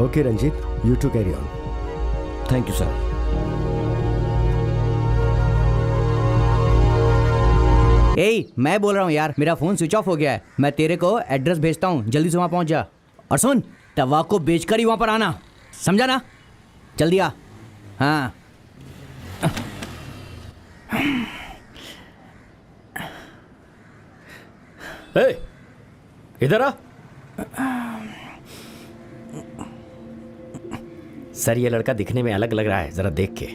Okay Ranjit, you to carry on. Thank you sir. ए, मैं बोल रहा हूँ यार, मेरा फोन स्विच ऑफ हो गया है। मैं तेरे को एड्रेस भेजता हूँ, जल्दी से वहाँ पहुँच जा। और सुन, तवा को बेचकर ही वहाँ पर आना, समझा ना? जल्दी आ। हाँ। इधर आ। सर, ये लड़का दिखने में अलग लग रहा है, जरा देख के।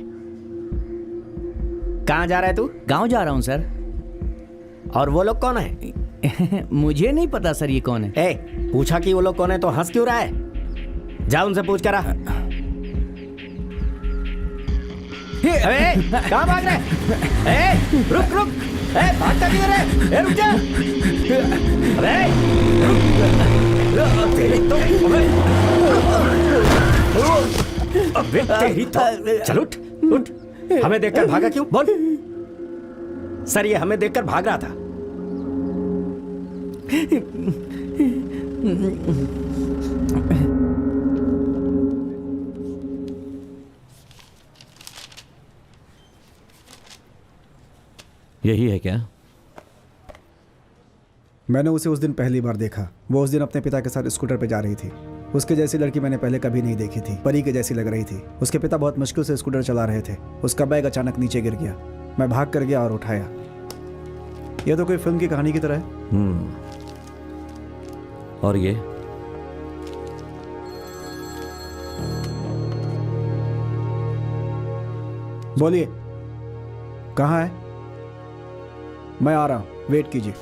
कहाँ जा रहा है तू? गांव जा रहा हूँ सर। और वो लोग कौन है? मुझे नहीं पता सर ये कौन है। पूछा कि वो लोग कौन है तो हंस क्यों रहा है? जा उनसे पूछ कर आ। कहाँ भाग रहे? रुक रुक, भागता किधर है? रुक जा। तेरी तो चल उठ उठ। हमें देखकर भागा क्यों? बोल। सर, ये हमें देखकर भाग रहा था। यही है क्या? मैंने उसे उस दिन पहली बार देखा। वो उस दिन अपने पिता के साथ स्कूटर पे जा रही थी। उसके जैसी लड़की मैंने पहले कभी नहीं देखी थी। परी के जैसी लग रही थी। उसके पिता बहुत मुश्किल से स्कूटर चला रहे थे। उसका बैग अचानक नीचे गिर गया। मैं भाग कर गया और उठाया। यह तो कोई फिल्म की कहानी की तरह है। और ये? बोलिए, कहाँ है? मैं आ रहा हूं, वेट कीजिए।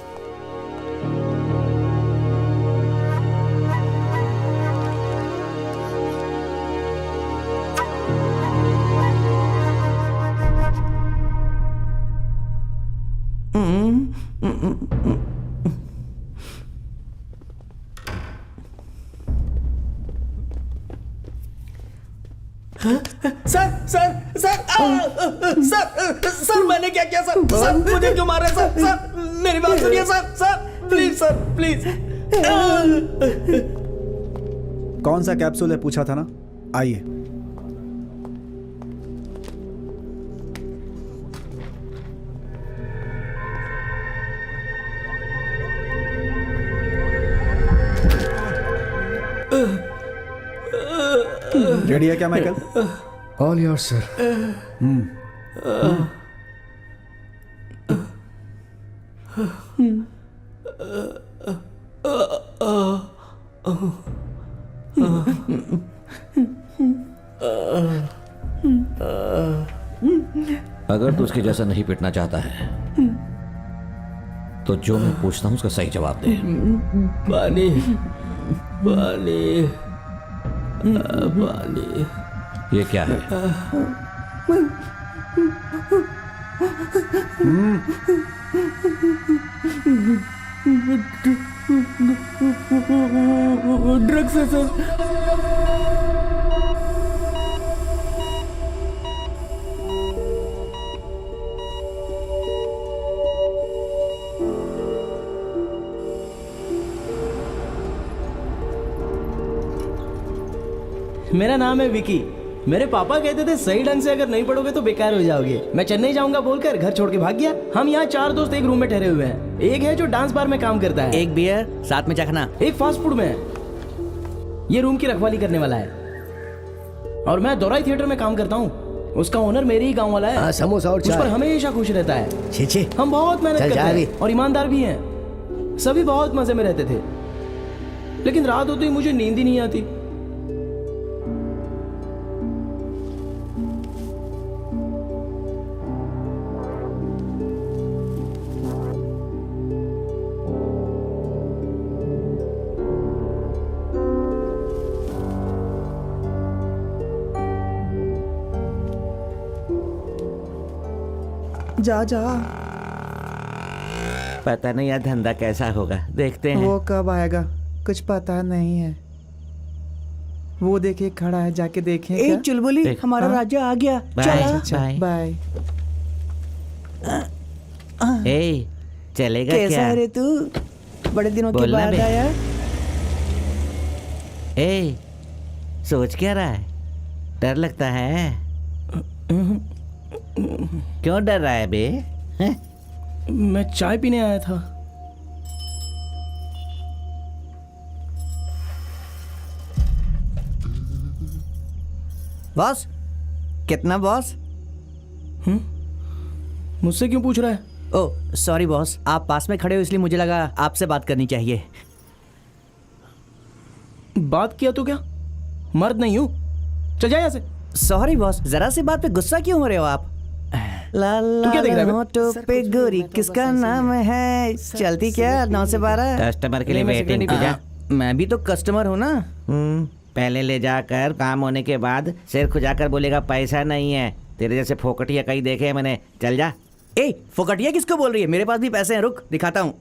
Sir sir sir sir sir, मैंने क्या किया सर? सर, मुझे क्यों मार रहे सर? सर, मेरी बात सुनिए sir. Sir please, sir please. कौन सा कैप्सूल है पूछा था ना? आइए। रेडी है क्या माइकल? All your sir. अगर तू उसके जैसा नहीं पिटना चाहता है तो जो मैं पूछता हूं उसका सही जवाब दे। पानी पानी पानी। ये क्या है? ड्रग्स है सर। मेरा नाम है विकी। मेरे पापा कहते थे सही ढंग से अगर नहीं पढ़ोगे तो बेकार हो जाओगे। मैं चेन्नई जाऊंगा बोलकर घर छोड़ के भाग गया। हम यहाँ 4 दोस्त एक रूम में ठहरे हुए हैं। एक है जो डांस बार में काम करता है, एक बियर साथ में चखना। एक फास्ट फूड में है, ये रूम की रखवाली करने वाला है। और मैं दोराई थिएटर में काम करता हूँ। उसका ओनर मेरे ही गाँव वाला है। समोसा और उस पर चाय। हमेशा खुश रहता है। छे हम बहुत मेहनत चल करते जा हैं अभी। और ईमानदार भी हैं। सभी बहुत मजे में रहते थे, लेकिन रात होते ही मुझे नींद ही नहीं आती। जा जा। पता नहीं यार धंधा कैसा होगा, देखते हैं। वो कब आएगा कुछ पता नहीं है। वो देखिए खड़ा है, जाके देखें क्या? चुलबुली, हमारा राजा आ गया। Bye bye. ए, चलेगा कैसा क्या? है रे तू? बड़े दिनों के बोलना बाद बे। आया। ए, सोच क्या रहा है? डर लगता है? क्यों डर रहा है बे? हैं? मैं चाय पीने आया था। बॉस कितना बॉस? मुझसे क्यों पूछ रहा है? ओह सॉरी बॉस, आप पास में खड़े हो इसलिए मुझे लगा आपसे बात करनी चाहिए। बात किया तो क्या? मर्द नहीं हूं, चल जा यहाँ से। सॉरी बॉस, जरा सी बात पे गुस्सा क्यों हो रहे हो आप? तू क्या देख रहा है? होठों पे गोरी किसका नाम है? चलती क्या 9 से 12? कस्टमर के लिए नहीं, मैं वेटिंग second की जा। मैं भी तो कस्टमर हूँ ना। पहले ले जाकर काम होने के बाद सिर खुजाकर बोलेगा पैसा नहीं है। तेरे जैसे फोकटिया कहीं देखे हैं मैंने। चल जा। ए फोकटिया किसको बोल रही है? मेरे पास भी पैसे हैं, रुक दिखाता हूँ।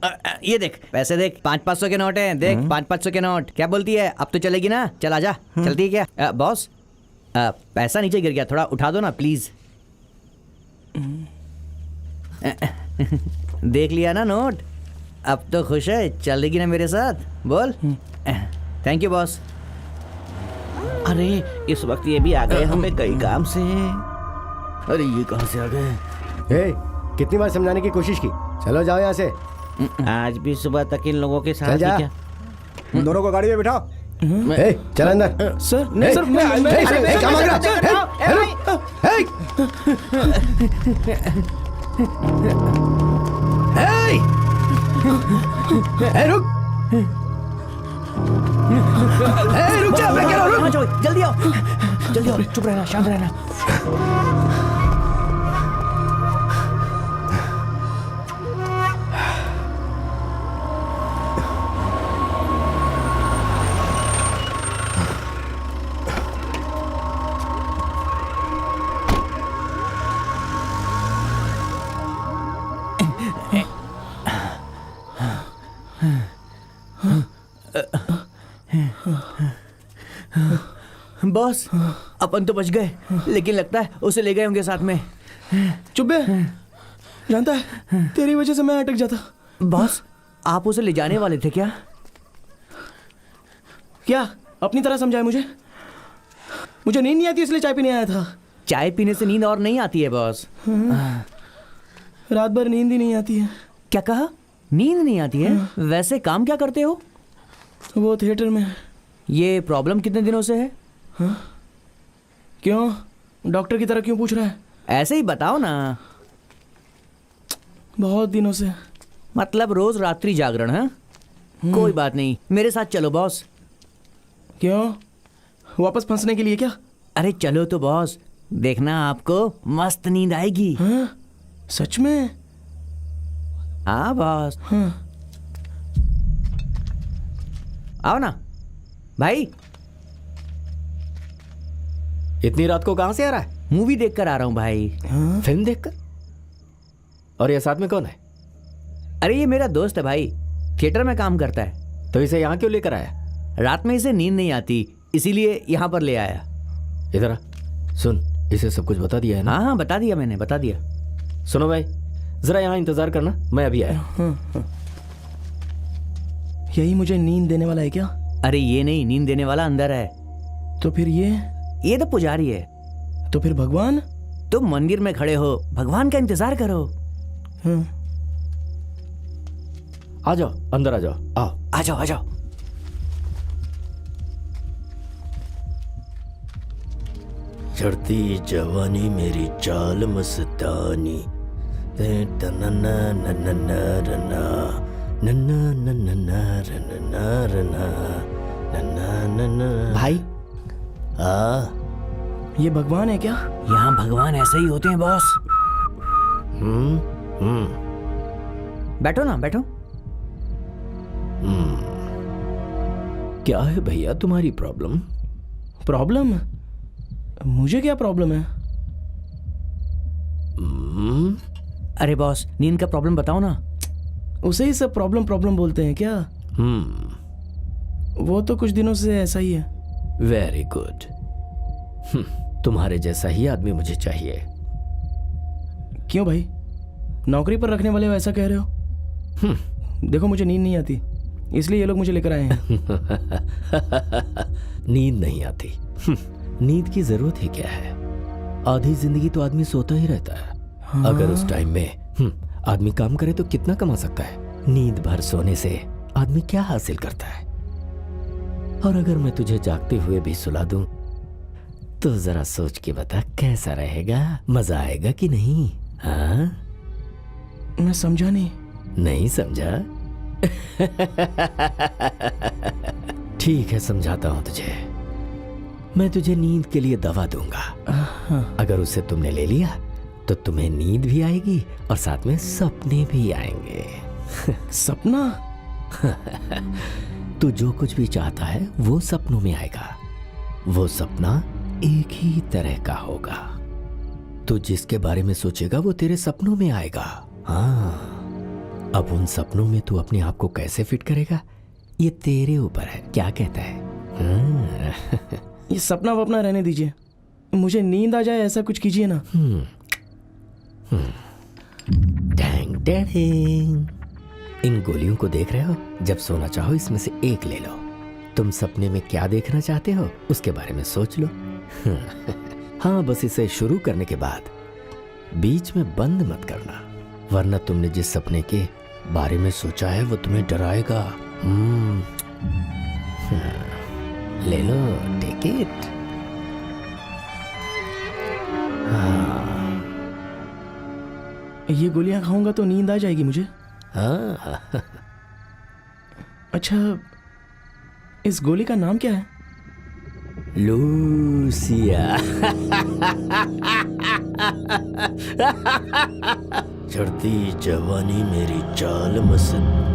ये देख पैसे देख, 500-500 के नोट हैं। देख 500-500 के नोट। क्या बोलती है? अब तो चलेगी ना? चल आजा। चलती है क्या? बॉस पैसा नीचे गिर गया, थोड़ा उठा दो ना प्लीज। देख लिया ना नोट? अब तो खुश है? चलेगी ना मेरे साथ? बोल। Thank you boss. अरे इस वक्त ये भी आ गए हमें कई काम से। अरे ये कहाँ से आ गए? ए, कितनी बार समझाने की कोशिश की, चलो जाओ यहाँ से। आज भी सुबह तक इन लोगों के साथ चल ही जा। क्या? उन दोनों को गाड़ी में बिठाओ। ए, चल अंदर। सर नहीं सर, मैं ए, क्या मांग रहा है? रुक। रुक जा, मैं कह रहा हूँ रुक। जल्दी आओ, जल्दी आओ, चुप रहना, शांत रहना। बॉस अपन तो बच गए, लेकिन लगता है उसे ले गए होंगे साथ में। चुप बे। जानता है तेरी वजह से मैं अटक जाता। बॉस आप उसे ले जाने वाले थे क्या? क्या अपनी तरह समझाए मुझे? मुझे नींद नहीं आती इसलिए चाय पीने आया था। चाय पीने से नींद और नहीं आती है बॉस। रात भर नींद ही नहीं आती है। क्या कहा? नींद नहीं आती है? वैसे काम क्या करते हो? वो थिएटर में। ये प्रॉब्लम कितने दिनों से है? क्यों? डॉक्टर की तरह क्यों पूछ रहा है? ऐसे ही बताओ ना। बहुत दिनों से। मतलब रोज रात्रि जागरण है? कोई बात नहीं, मेरे साथ चलो बॉस। क्यों? वापस फंसने के लिए क्या? अरे चलो तो बॉस, देखना आपको मस्त नींद आएगी। हाँ? सच में? हाँ बॉस। हाँ। आओ ना भाई। इतनी रात को कहां से आ रहा है? मूवी देखकर आ रहा हूँ भाई। फिल्म देखकर? और ये साथ में कौन है? अरे ये मेरा दोस्त है भाई, थिएटर में काम करता है। तो इसे यहाँ क्यों लेकर आया? रात में इसे नींद नहीं आती, इसीलिए यहाँ पर ले आया। इधर आ, सुन, इसे सब कुछ बता दिया है ना? हाँ हाँ बता दिया मैंने, बता दिया। सुनो भाई, जरा यहाँ इंतजार करना, मैं अभी आया। यही मुझे नींद देने वाला है क्या? अरे ये नहीं, नींद देने वाला अंदर है। तो फिर ये तो पुजारी है। तो फिर भगवान? तुम मंदिर में खड़े हो, भगवान का इंतजार करो। आ जाओ, अंदर आ जाओ, आओ। आ जाओ आ जाओ। चढ़ती जवानी मेरी चाल मस्तानी, भाई ये भगवान है क्या? यहाँ भगवान ऐसे ही होते हैं बॉस। बैठो ना, बैठो। क्या है भैया तुम्हारी प्रॉब्लम? प्रॉब्लम? मुझे क्या प्रॉब्लम है? अरे बॉस नींद का प्रॉब्लम बताओ ना। उसे ही सब प्रॉब्लम प्रॉब्लम बोलते हैं क्या? वो तो कुछ दिनों से ऐसा ही है। Very good. तुम्हारे जैसा ही आदमी मुझे चाहिए। क्यों भाई, नौकरी पर रखने वाले हो ऐसा कह रहे हो? देखो मुझे नींद नहीं आती, इसलिए ये लोग मुझे लेकर आए हैं। नींद नहीं आती। नींद की जरूरत ही क्या है? आधी जिंदगी तो आदमी सोता ही रहता है। हाँ। अगर उस टाइम में आदमी काम करे तो कितना कमा सकता है? नींद भर सोने से आदमी क्या हासिल करता है? और अगर मैं तुझे जागते हुए भी सुला दूं तो जरा सोच के बता कैसा रहेगा? मजा आएगा कि नहीं? हाँ? मैं समझा नहीं। नहीं समझा? ठीक है, समझाता हूं तुझे। मैं तुझे नींद के लिए दवा दूंगा। अगर उसे तुमने ले लिया तो तुम्हें नींद भी आएगी और साथ में सपने भी आएंगे। सपना? तू जो कुछ भी चाहता है वो सपनों में आएगा। वो सपना एक ही तरह का होगा। तू जिसके बारे में सोचेगा वो तेरे सपनों में आएगा। हाँ, अब उन सपनों में तू अपने आप को कैसे फिट करेगा ये तेरे ऊपर है। क्या कहता है? ये सपना वपना रहने दीजिए, मुझे नींद आ जाए ऐसा कुछ कीजिए ना। Dang dang. इन गोलियों को देख रहे हो? जब सोना चाहो इसमें से एक ले लो। तुम सपने में क्या देखना चाहते हो उसके बारे में सोच लो। हाँ, बस इसे शुरू करने के बाद बीच में बंद मत करना, वरना तुमने जिस सपने के बारे में सोचा है वो तुम्हें डराएगा। ले लो, टेक इट। ये गोलियां खाऊंगा तो नींद आ जाएगी मुझे? हाँ। अच्छा, इस गोली का नाम क्या है? लूसिया। चढ़ती जवानी मेरी चाल मस्त।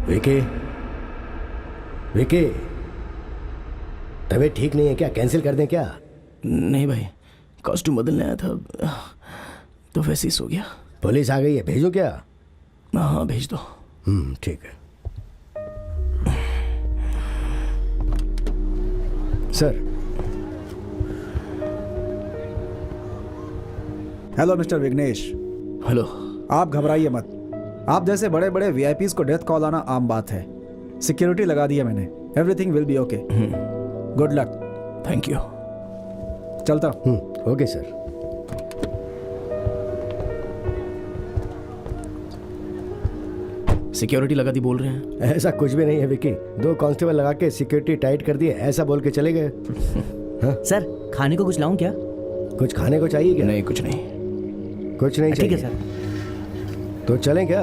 विकी, विकी, तबीयत ठीक नहीं है क्या? कैंसिल कर दें क्या? नहीं भाई, कॉस्ट्यूम बदलने आया था तो वैसे ही सो गया। पुलिस आ गई है, भेजो क्या? हाँ, भेज दो। ठीक है। Sir. Hello mister Vighnesh. Hello. आप घबराइए मत। आप जैसे बड़े बड़े वीआईपीज को डेथ कॉल आना आम बात है। सिक्योरिटी लगा दी है मैंने। Everything will be okay. Good luck. Thank you. चलता हूँ। Okay sir. सिक्योरिटी लगा दी बोल रहे हैं? ऐसा कुछ भी नहीं है विकी। 2 कांस्टेबल लगा के सिक्योरिटी टाइट कर दिए, ऐसा बोल के चले गए। सर, खाने को कुछ लाऊं क्या? कुछ खाने को चाहिए क्या? नहीं, कुछ नहीं। कुछ नहीं ठीक चाहिए? है सर। तो चलें क्या?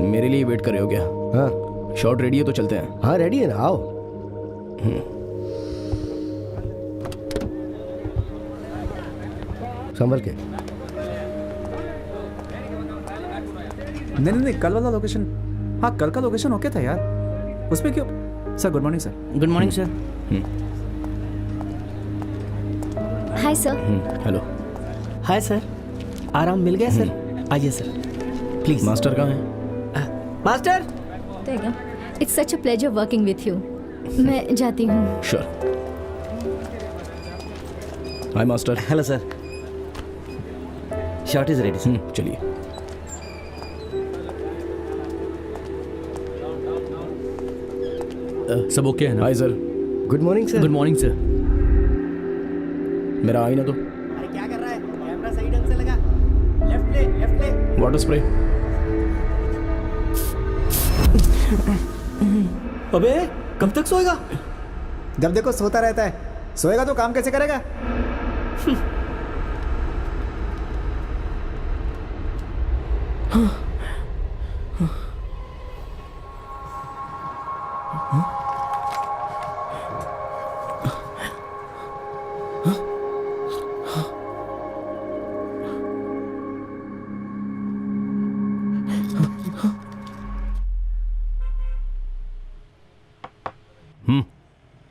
मेरे लिए वेट करे हो क्या? हाँ, शॉट रेडी है तो चलते हैं। हाँ रेडी है ना, आओ। संभल के। नहीं, कल वाला लोकेशन। हाँ, कल का लोकेशन ओके था यार। उस पे क्यों? Sir good morning sir. Good morning sir. Hi sir. Hello. Hi sir. आराम मिल गया सर? आइए सर, प्लीज। मास्टर कहाँ है? Master. It's such a pleasure working with you. मैं जाती हूँ। Sure. Hi master. Hello sir. Shot is ready sir. चलिए। सब ओके है ना? Hi sir. Good morning sir. Good morning sir. मेरा आई ना तो अरे क्या कर रहा है? कैमरा सही ढंग से लगा। लेफ्ट ले। Water spray. अबे कब तक सोएगा? जब देखो सोता रहता है, सोएगा तो काम कैसे करेगा?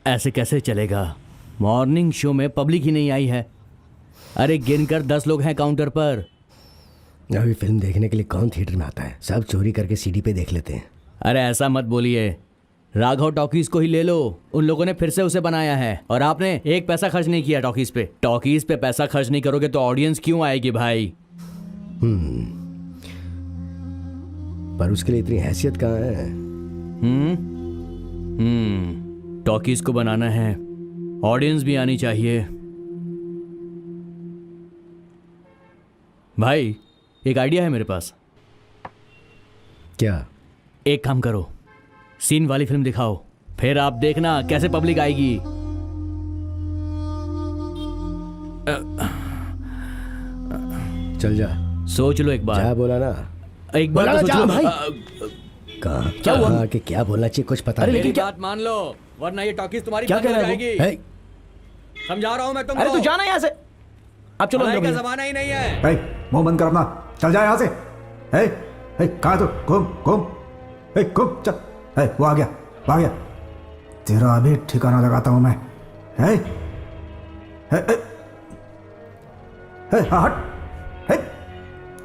ऐसे कैसे चलेगा? मॉर्निंग शो में पब्लिक ही नहीं आई है। अरे गिनकर 10 लोग हैं काउंटर पर। अभी फिल्म देखने के लिए कौन थिएटर में आता है? सब चोरी करके सीडी पे देख लेते हैं। अरे ऐसा मत बोलिए, राघव टॉकीज को ही ले लो। उन लोगों ने फिर से उसे बनाया है और आपने एक पैसा खर्च नहीं किया टॉकीज पे। टॉकीज पे पैसा खर्च नहीं करोगे तो ऑडियंस क्यों आएगी भाई? पर उसके लिए इतनी हैसियत कहाँ है? टॉकीज को बनाना है, ऑडियंस भी आनी चाहिए। भाई एक आइडिया है मेरे पास। क्या? एक काम करो, सीन वाली फिल्म दिखाओ, फिर आप देखना कैसे पब्लिक आएगी। चल जा। सोच लो एक बार। क्या बोला ना? एक बार तो सोच लो भाई। कहाँ क्या हुआ? कि क्या बोलना चाहिए कुछ पता अरे नहीं। मेरी बात मान लो, वरना ये टॉकीज तुम्हारी क्या बंद कह हो रहा है वो? जाएगी। है? समझा रहा हूं मैं तुमको। अरे तू जाना यहाँ से। आप चलो लड़ाई अंदर का भैया। जमाना ही नहीं है। मुंह बंद कर अपना, चल जा यहाँ से। कहाँ तो घूम घूम घूम चल। वो आ गया। तेरा अभी ठिकाना लगाता हूँ मैं। हट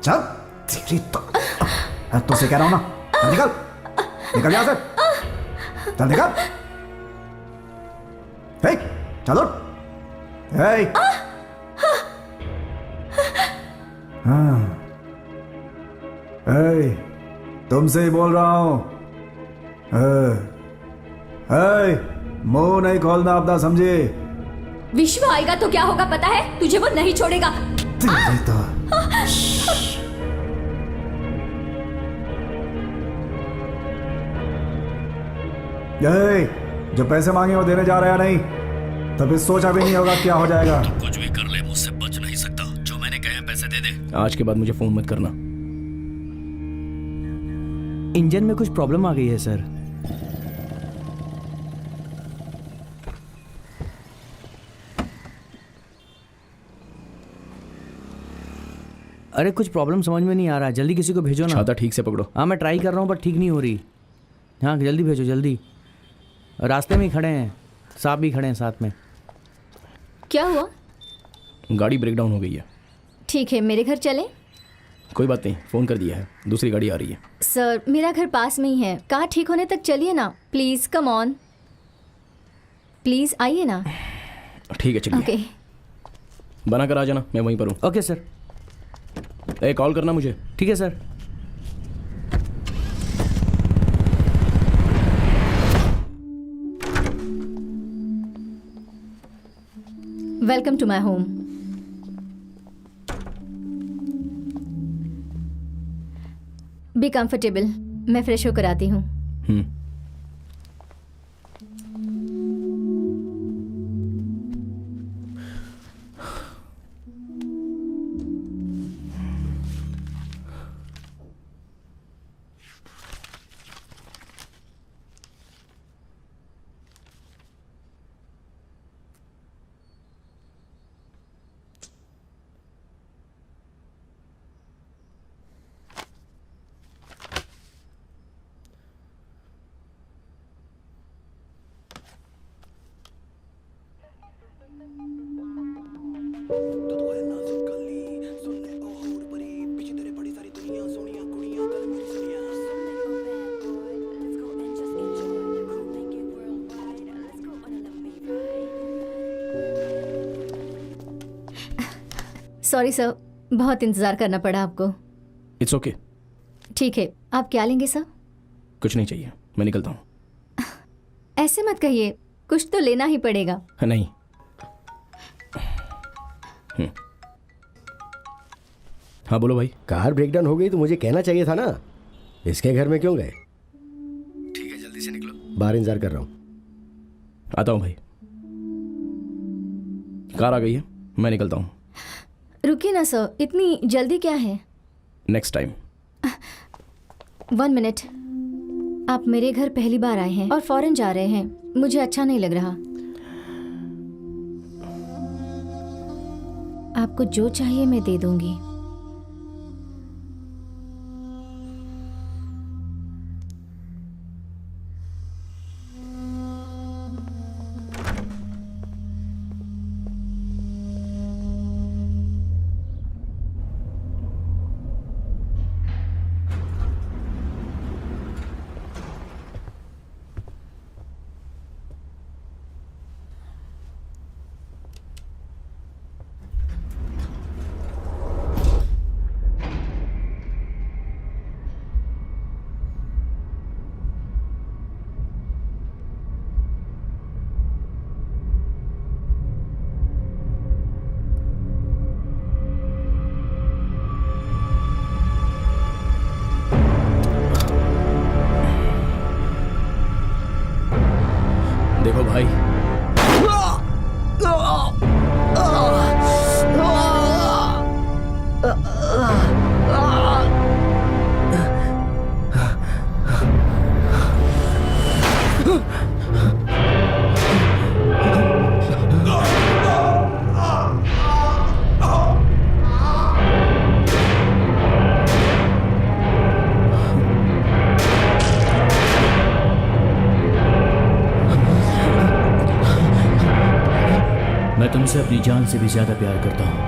चल। तेरी तो से कह रहा हूँ ना, चल निकल यहाँ से। चल निकल। चलो। हाँ, तुमसे ही बोल रहा हूं। मुंह नहीं खोलना अपना, समझे? विश्व आएगा तो क्या होगा पता है? तुझे वो नहीं छोड़ेगा। तेरी तो जो पैसे मांगे वो देने जा रहा है नहीं, तो फिर सोचा भी नहीं होगा क्या हो जाएगा। कुछ भी कर ले, मुझसे बच नहीं सकता। जो मैंने कहे पैसे दे दे। आज के बाद मुझे फोन मत करना। इंजन में कुछ प्रॉब्लम आ गई है सर। अरे कुछ प्रॉब्लम समझ में नहीं आ रहा, जल्दी किसी को भेजो ना। छाता ठीक से पकड़ो। हाँ मैं ट्राई कर रहा हूँ पर ठीक नहीं हो रही। हाँ जल्दी भेजो जल्दी। रास्ते में ही खड़े हैं, साहब भी खड़े हैं साथ में। क्या हुआ? गाड़ी ब्रेक डाउन हो गई है। ठीक है, मेरे घर चलें? कोई बात नहीं, फोन कर दिया है, दूसरी गाड़ी आ रही है। सर मेरा घर पास में ही है, कार ठीक होने तक चलिए ना प्लीज। कम ऑन प्लीज, आइए ना। ठीक है चलिए। ओके बना कर आ जाना, मैं वहीं पर हूँ। Okay sir. कॉल करना मुझे। ठीक है sir. Welcome to my home. Be comfortable, मैं फ्रेश होकर आती हूँ। सॉरी सर, बहुत इंतज़ार करना पड़ा आपको। It's okay. ठीक है, आप क्या लेंगे सर? कुछ नहीं चाहिए, मैं निकलता हूँ। ऐसे मत कहिए, कुछ तो लेना ही पड़ेगा। नहीं। हाँ बोलो भाई। कार ब्रेकडाउन हो गई तो मुझे कहना चाहिए था ना, इसके घर में क्यों गए? ठीक है, जल्दी से निकलो, बाहर इंतजार कर रहा हूँ। आता हूँ भाई। कार आ गई है, मैं निकलता हूँ। रुकिए ना सर, इतनी जल्दी क्या है? Next time. 1 मिनट। आप मेरे घर पहली बार आए हैं और फौरन जा रहे हैं, मुझे अच्छा नहीं लग रहा। आपको जो चाहिए मैं दे दूंगी। देखो भाई, मैं तुमसे अपनी जान से भी ज्यादा प्यार करता हूँ।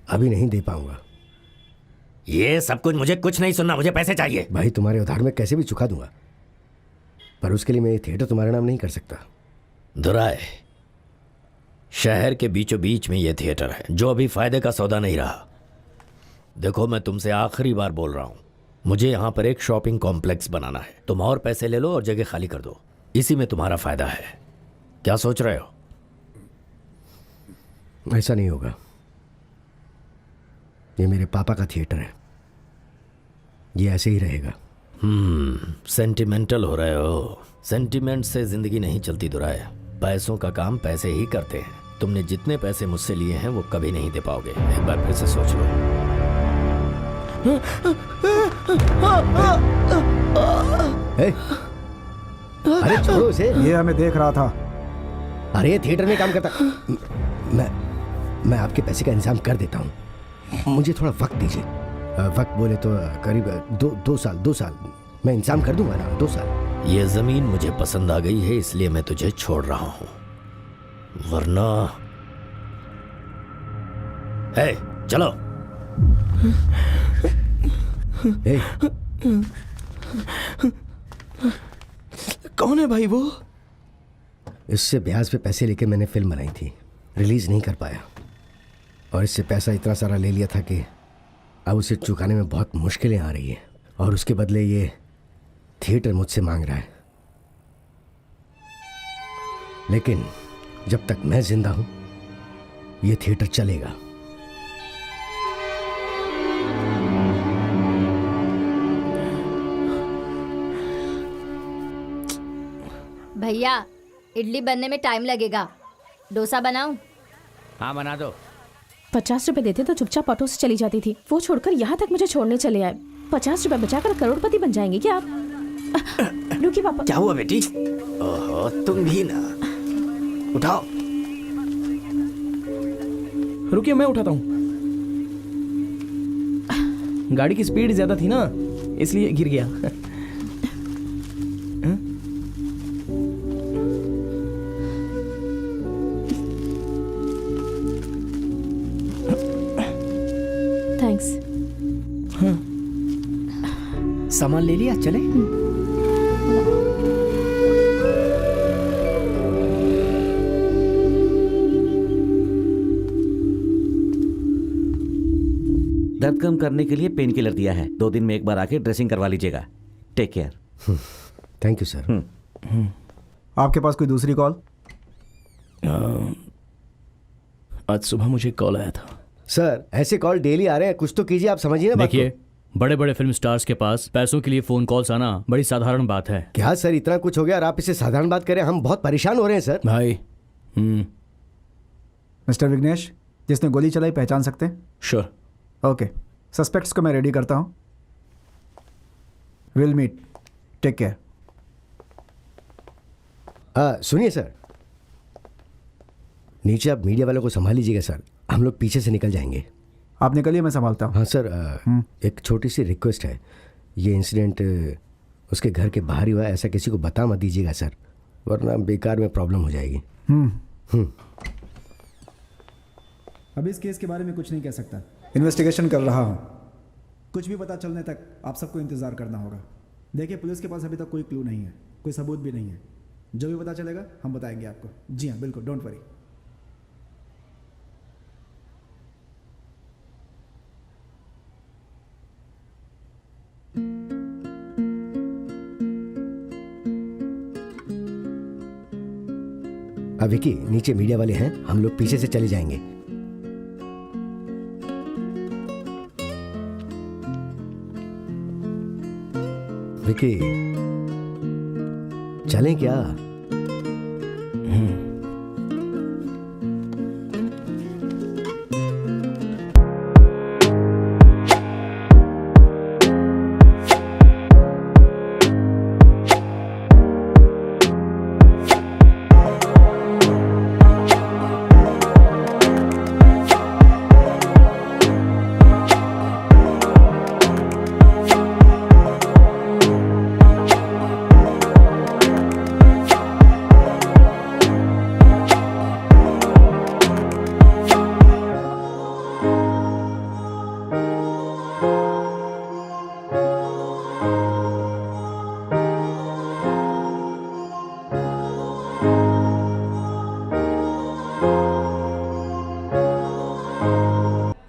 अभी नहीं दे पाऊंगा। ये सब कुछ मुझे कुछ नहीं सुनना, मुझे पैसे चाहिए। भाई तुम्हारे उधार में कैसे भी चुका दूंगा, पर उसके लिए मैं ये थिएटर तुम्हारे नाम नहीं कर सकता। दुराए, शहर के बीचों बीच में ये थिएटर है जो अभी फायदे का सौदा नहीं रहा। देखो, मैं तुमसे आखिरी बार बोल रहा हूं, मुझे यहां पर एक शॉपिंग कॉम्प्लेक्स बनाना है। तुम और पैसे ले लो और जगह खाली कर दो, इसी में तुम्हारा फायदा है। क्या सोच रहे हो? ऐसा नहीं होगा, ये मेरे पापा का थिएटर है, ये ऐसे ही रहेगा। सेंटिमेंटल हो रहे हो। सेंटिमेंट से जिंदगी नहीं चलती दुराए। पैसों का काम पैसे ही करते हैं। तुमने जितने पैसे मुझसे लिए हैं वो कभी नहीं दे पाओगे। एक बार फिर से सोच लो। अरे छोड़ो इसे, ये हमें देख रहा था। अरे थिएटर में काम करता। मैं आपके पैसे का इंतजाम कर देता हूँ, मुझे थोड़ा वक्त दीजिए। वक्त बोले तो करीब 2 साल मैं इंतजाम कर दूंगा ना। 2 साल। ये जमीन मुझे पसंद आ गई है, इसलिए मैं तुझे छोड़ रहा हूं, वरना हे चलो। कौन है भाई वो? इससे ब्याज पे पैसे लेके मैंने फिल्म बनाई थी, रिलीज नहीं कर पाया, और इससे पैसा इतना सारा ले लिया था कि अब उसे चुकाने में बहुत मुश्किलें आ रही हैं, और उसके बदले ये थिएटर मुझसे मांग रहा है। लेकिन जब तक मैं जिंदा हूं ये थिएटर चलेगा। भैया, इडली बनने में टाइम लगेगा, डोसा बनाऊं? हाँ बना दो। 50 रुपए देते तो चुपचाप ऑटो से चली जाती थी, वो छोड़कर यहाँ तक मुझे छोड़ने चले आए। 50 रुपए बचाकर करोड़पति बन जाएंगे क्या आप? रुकिए पापा। क्या हुआ बेटी? ओहो, तुम भी ना। उठाओ। रुकिए, मैं उठाता हूँ। गाड़ी की स्पीड ज्यादा थी ना, इसलिए गिर गया। थैंक्स। सामान ले लिया, चले? दर्द कम करने के लिए पेन किलर दिया है, 2 दिन में एक बार आके ड्रेसिंग करवा लीजिएगा। Take care. Thank you sir. आपके पास कोई दूसरी कॉल? आज सुबह मुझे कॉल आया था। सर ऐसे कॉल डेली आ रहे हैं, कुछ तो कीजिए, आप समझिए ना बात को। देखिए, बड़े बड़े फिल्म स्टार्स के पास पैसों के लिए फोन कॉल्स आना बड़ी साधारण बात है। क्या सर इतना कुछ हो गया और आप इसे साधारण बात करें? हम बहुत परेशान हो रहे हैं सर। भाई मिस्टर विघ्नेश, जिसने गोली चलाई पहचान सकते हैं? श्योर। ओके, सस्पेक्ट्स को मैं रेडी करता हूँ। Will meet, take care. सुनिए सर, नीचे आप मीडिया वालों को संभाल लीजिएगा सर, हम लोग पीछे से निकल जाएंगे। आप निकलिए, मैं संभालता हूँ। हाँ सर, एक छोटी सी रिक्वेस्ट है, ये इंसिडेंट उसके घर के बाहर ही हुआ है, ऐसा किसी को बता मत दीजिएगा सर, वरना बेकार में प्रॉब्लम हो जाएगी। अभी इस केस के बारे में कुछ नहीं कह सकता, इन्वेस्टिगेशन कर रहा हूँ। कुछ भी पता चलने तक आप सबको इंतज़ार करना होगा। देखिए, पुलिस के पास अभी तक कोई क्लू नहीं है, कोई सबूत भी नहीं है। जो भी पता चलेगा हम बताएंगे आपको। जी हाँ, बिल्कुल, डोंट वरी। विकी, नीचे मीडिया वाले हैं, हम लोग पीछे से चले जाएंगे। विकी, चलें क्या?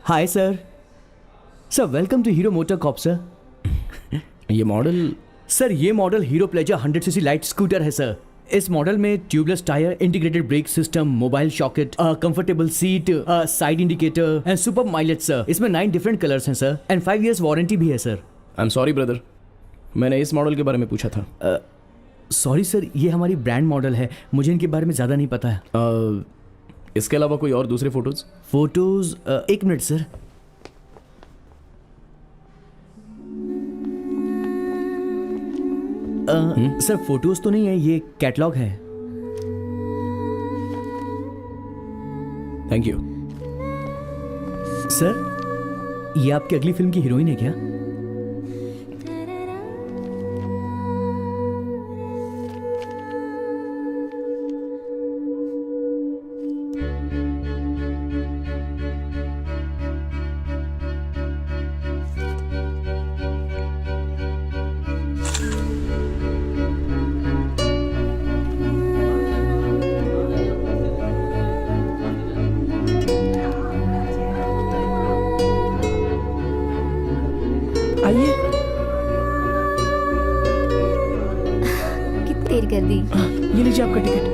Hi sir. Sir welcome to Hero MotoCorp sir. ये मॉडल? सर ये model Hero Pleasure 100cc light scooter है सर। इस मॉडल में tubeless tyre, integrated brake system, mobile socket, comfortable seat, side indicator and super mileage sir. इसमें 9 different colours हैं sir and 5 years warranty भी है sir. I am sorry brother, मैंने इस model के बारे में पूछा था। सॉरी सर, ये हमारी ब्रांड मॉडल है, मुझे इनके बारे में ज़्यादा नहीं पता है। इसके अलावा कोई और दूसरे photos? Photos 1 minute sir. Sir photos तो नहीं है, ये कैटलॉग है। Thank you. सर ये आपकी अगली फिल्म की हीरोइन है क्या? आइए। कितनी देर कर दी? ये लीजिए आपका टिकट।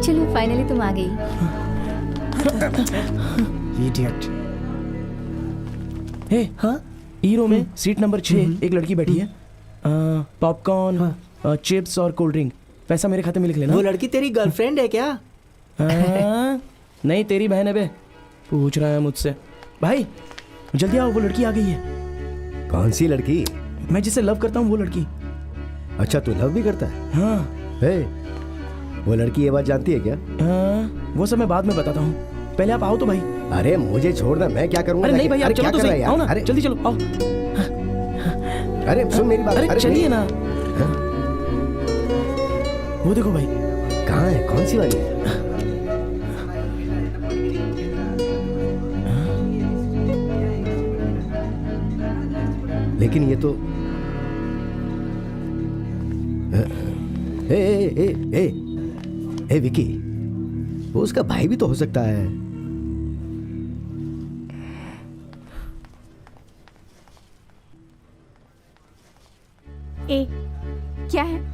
चलो फाइनली तुम आ गई। इडियट। हे हाँ, हीरो में सीट नंबर 6 एक लड़की बैठी है। पॉपकॉर्न, चिप्स और कोल्ड ड्रिंक। पैसा मेरे खाते में लिख लेना। वो लड़की तेरी गर्लफ्रेंड है क्या? नहीं, तेरी बहन है बे। पूछ रहा है मुझसे। भाई जल्दी आओ, वो लड़की आ गई है। कौन सी लड़की? मैं जिसे लव करता हूँ वो लड़की। अच्छा, तू लव भी करता है? हाँ। हे, वो लड़की ये बात जानती है क्या? वो सब मैं बाद में बताता हूँ, पहले आप आओ तो भाई। अरे मुझे छोड़ दे, मैं क्या करूँगा? अरे नहीं भाई, आप चलो तो सही, आओ ना, अरे जल्दी चलो, आओ। अरे सुन मेरी बात। अरे चलिए ना। वो देखो भाई। कहाँ है? कौन सी वाली? लेकिन ये तो ए ए ए ए ए विकी, वो उसका भाई भी तो हो सकता है। ए क्या है?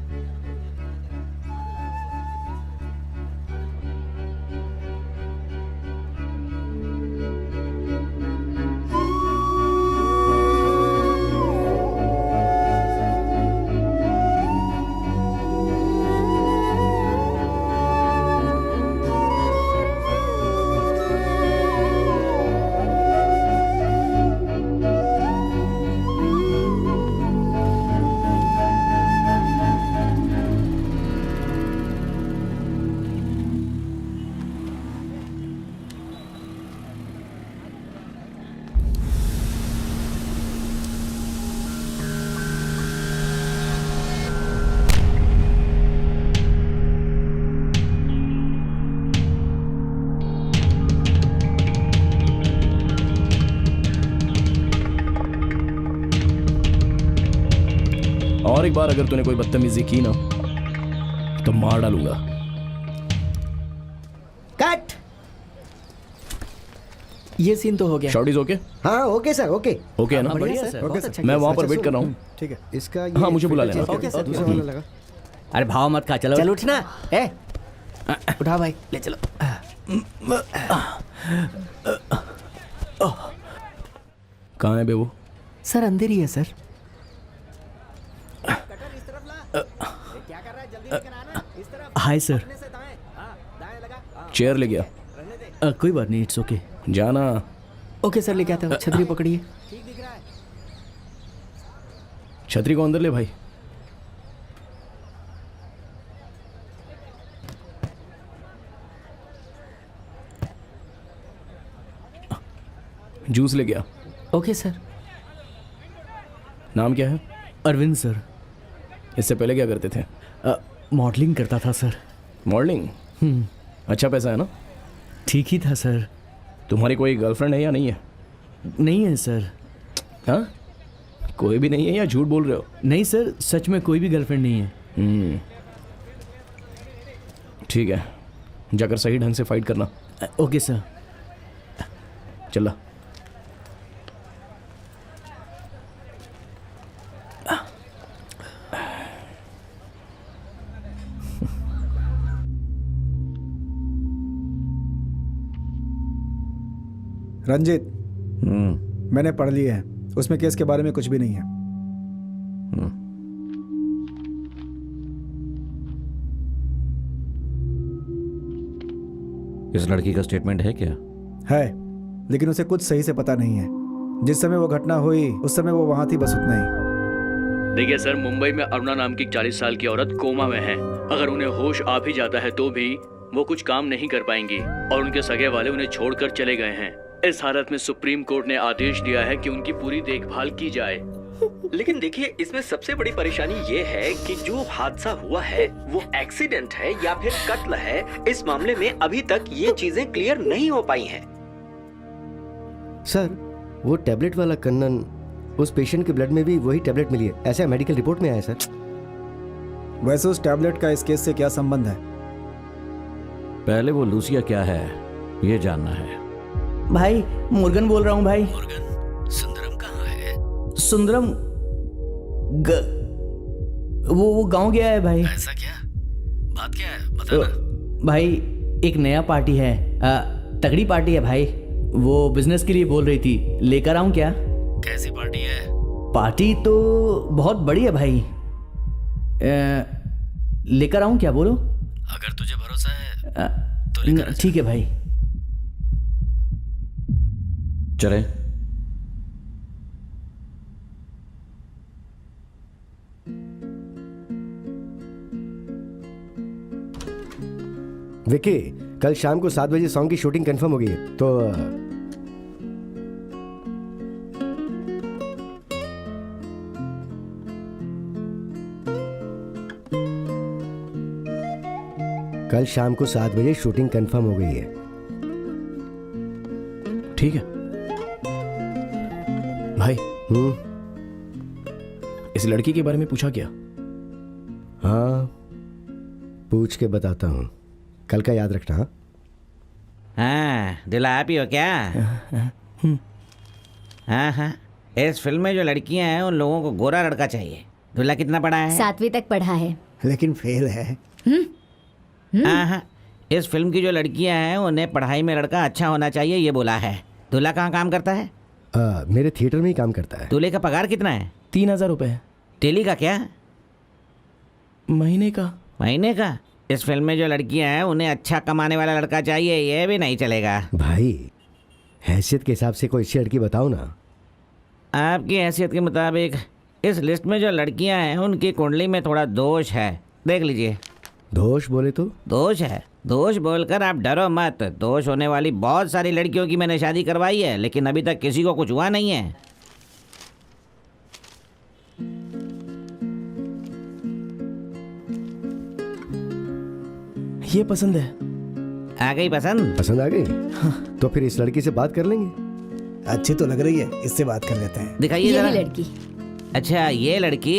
और एक बार अगर तूने कोई बदतमीजी की ना तो मार डालूंगा। कट। ये सीन तो हो गया। Shot is okay? हाँ ओके सर, ओके ओके है ना? बढ़िया सर, ओके बहुत सर। मैं वहां पर अच्छा, वेट कर रहा हूँ। ठीक है। इसका हाँ, मुझे बुला लेना। ओके सर, दूसरा वाला लगा। अरे भाव मत खा, चलो चल उठना। ए उठा भाई, ले चलो। कहाँ है बे वो? सर अंदर ही है सर। Hi sir. चेयर ले गया। कोई बात नहीं, इट्स ओके। जाना। ओके सर, लेके आता हूँ। छतरी पकड़िए। छतरी को अंदर ले भाई। जूस ले गया। Okay sir. नाम क्या है? अरविंद सर। इससे पहले क्या करते थे? मॉडलिंग करता था सर। मॉडलिंग? अच्छा पैसा है ना? ठीक ही था सर। तुम्हारी कोई गर्लफ्रेंड है या नहीं है? नहीं है सर। हाँ? कोई भी नहीं है या झूठ बोल रहे हो? नहीं सर, सच में कोई भी गर्लफ्रेंड नहीं है। ठीक है, जाकर सही ढंग से फाइट करना। Okay sir. चला। रंजित, मैंने पढ़ लिया है, उसमें केस के बारे में कुछ भी नहीं है। इस लड़की का स्टेटमेंट है क्या? है, लेकिन उसे कुछ सही से पता नहीं है। जिस समय वो घटना हुई उस समय वो वहां थी, बस उतना ही। देखिए सर, मुंबई में अरुणा नाम की 40 साल की औरत कोमा में है। अगर उन्हें होश आ भी जाता है तो भी वो कुछ काम नहीं कर पाएंगी और उनके सगे वाले उन्हें छोड़कर चले गए हैं। इस हालत में सुप्रीम कोर्ट ने आदेश दिया है कि उनकी पूरी देखभाल की जाए। लेकिन देखिए, इसमें सबसे बड़ी परेशानी ये है कि जो हादसा हुआ है वो एक्सीडेंट है या फिर कत्ल है। इस मामले में अभी तक ये चीजें क्लियर नहीं हो पाई हैं। सर, वो टैबलेट वाला कन्नन, उस पेशेंट के ब्लड में भी वही टैबलेट मिली है, ऐसा मेडिकल रिपोर्ट में आया सर। वैसे उस टैबलेट का इस केस से क्या संबंध है? पहले वो लूसिया क्या है ये जानना है। भाई मुर्गन बोल रहा हूँ भाई। सुंदरम कहाँ है? सुंदरम वो गांव गया है भाई। ऐसा क्या? बात क्या है, बताना। भाई एक नया पार्टी है, तगड़ी पार्टी है भाई। वो बिजनेस के लिए बोल रही थी, लेकर आऊं क्या? कैसी पार्टी है? पार्टी तो बहुत बड़ी है भाई। लेकर आऊं क्या, बोलो? अगर तुझे भरोसा है तो लेकर आ। ठीक है भाई। चले। विकी, कल शाम को 7 बजे सॉन्ग की शूटिंग कंफर्म हो गई है, तो कल शाम को 7 बजे शूटिंग कंफर्म हो गई है। ठीक है भाई। इस लड़की के बारे में पूछा क्या? हाँ, पूछ के बताता हूँ, कल का याद रखना। हाँ, दिलाया भी हो क्या? हाँ हाँ, इस फिल्म में जो लड़कियां हैं उन लोगों को गोरा लड़का चाहिए। दूल्हा कितना पढ़ा है? 7वीं तक पढ़ा है। लेकिन फेल है। हाँ, इस फिल्म की जो लड़कियां हैं उन्हें पढ़ाई में लड़का अच्छा होना चाहिए ये बोला है। दूल्हा कहाँ काम करता है? मेरे थिएटर में ही काम करता है। दूल्हे का पगार कितना है? 3,000 रुपये। डेली का क्या? महीने का। महीने का? इस फिल्म में जो लड़कियां हैं उन्हें अच्छा कमाने वाला लड़का चाहिए, ये भी नहीं चलेगा। भाई हैसियत के हिसाब से कोई अच्छी लड़की बताओ ना। आपकी हैसियत के मुताबिक इस लिस्ट में जो लड़कियां हैं उनकी कुंडली में थोड़ा दोष है, देख लीजिए। दोष बोले तो? दोष है। दोष बोलकर आप डरो मत। दोष होने वाली बहुत सारी लड़कियों की मैंने शादी करवाई है, लेकिन अभी तक किसी को कुछ हुआ नहीं है। ये पसंद है। आ गई पसंद? पसंद आ गई? तो फिर इस लड़की से बात कर लेंगे। अच्छी तो लग रही है, इससे बात कर लेते हैं। दिखाइए जरा। लड़की। अच्छा, ये लड़की?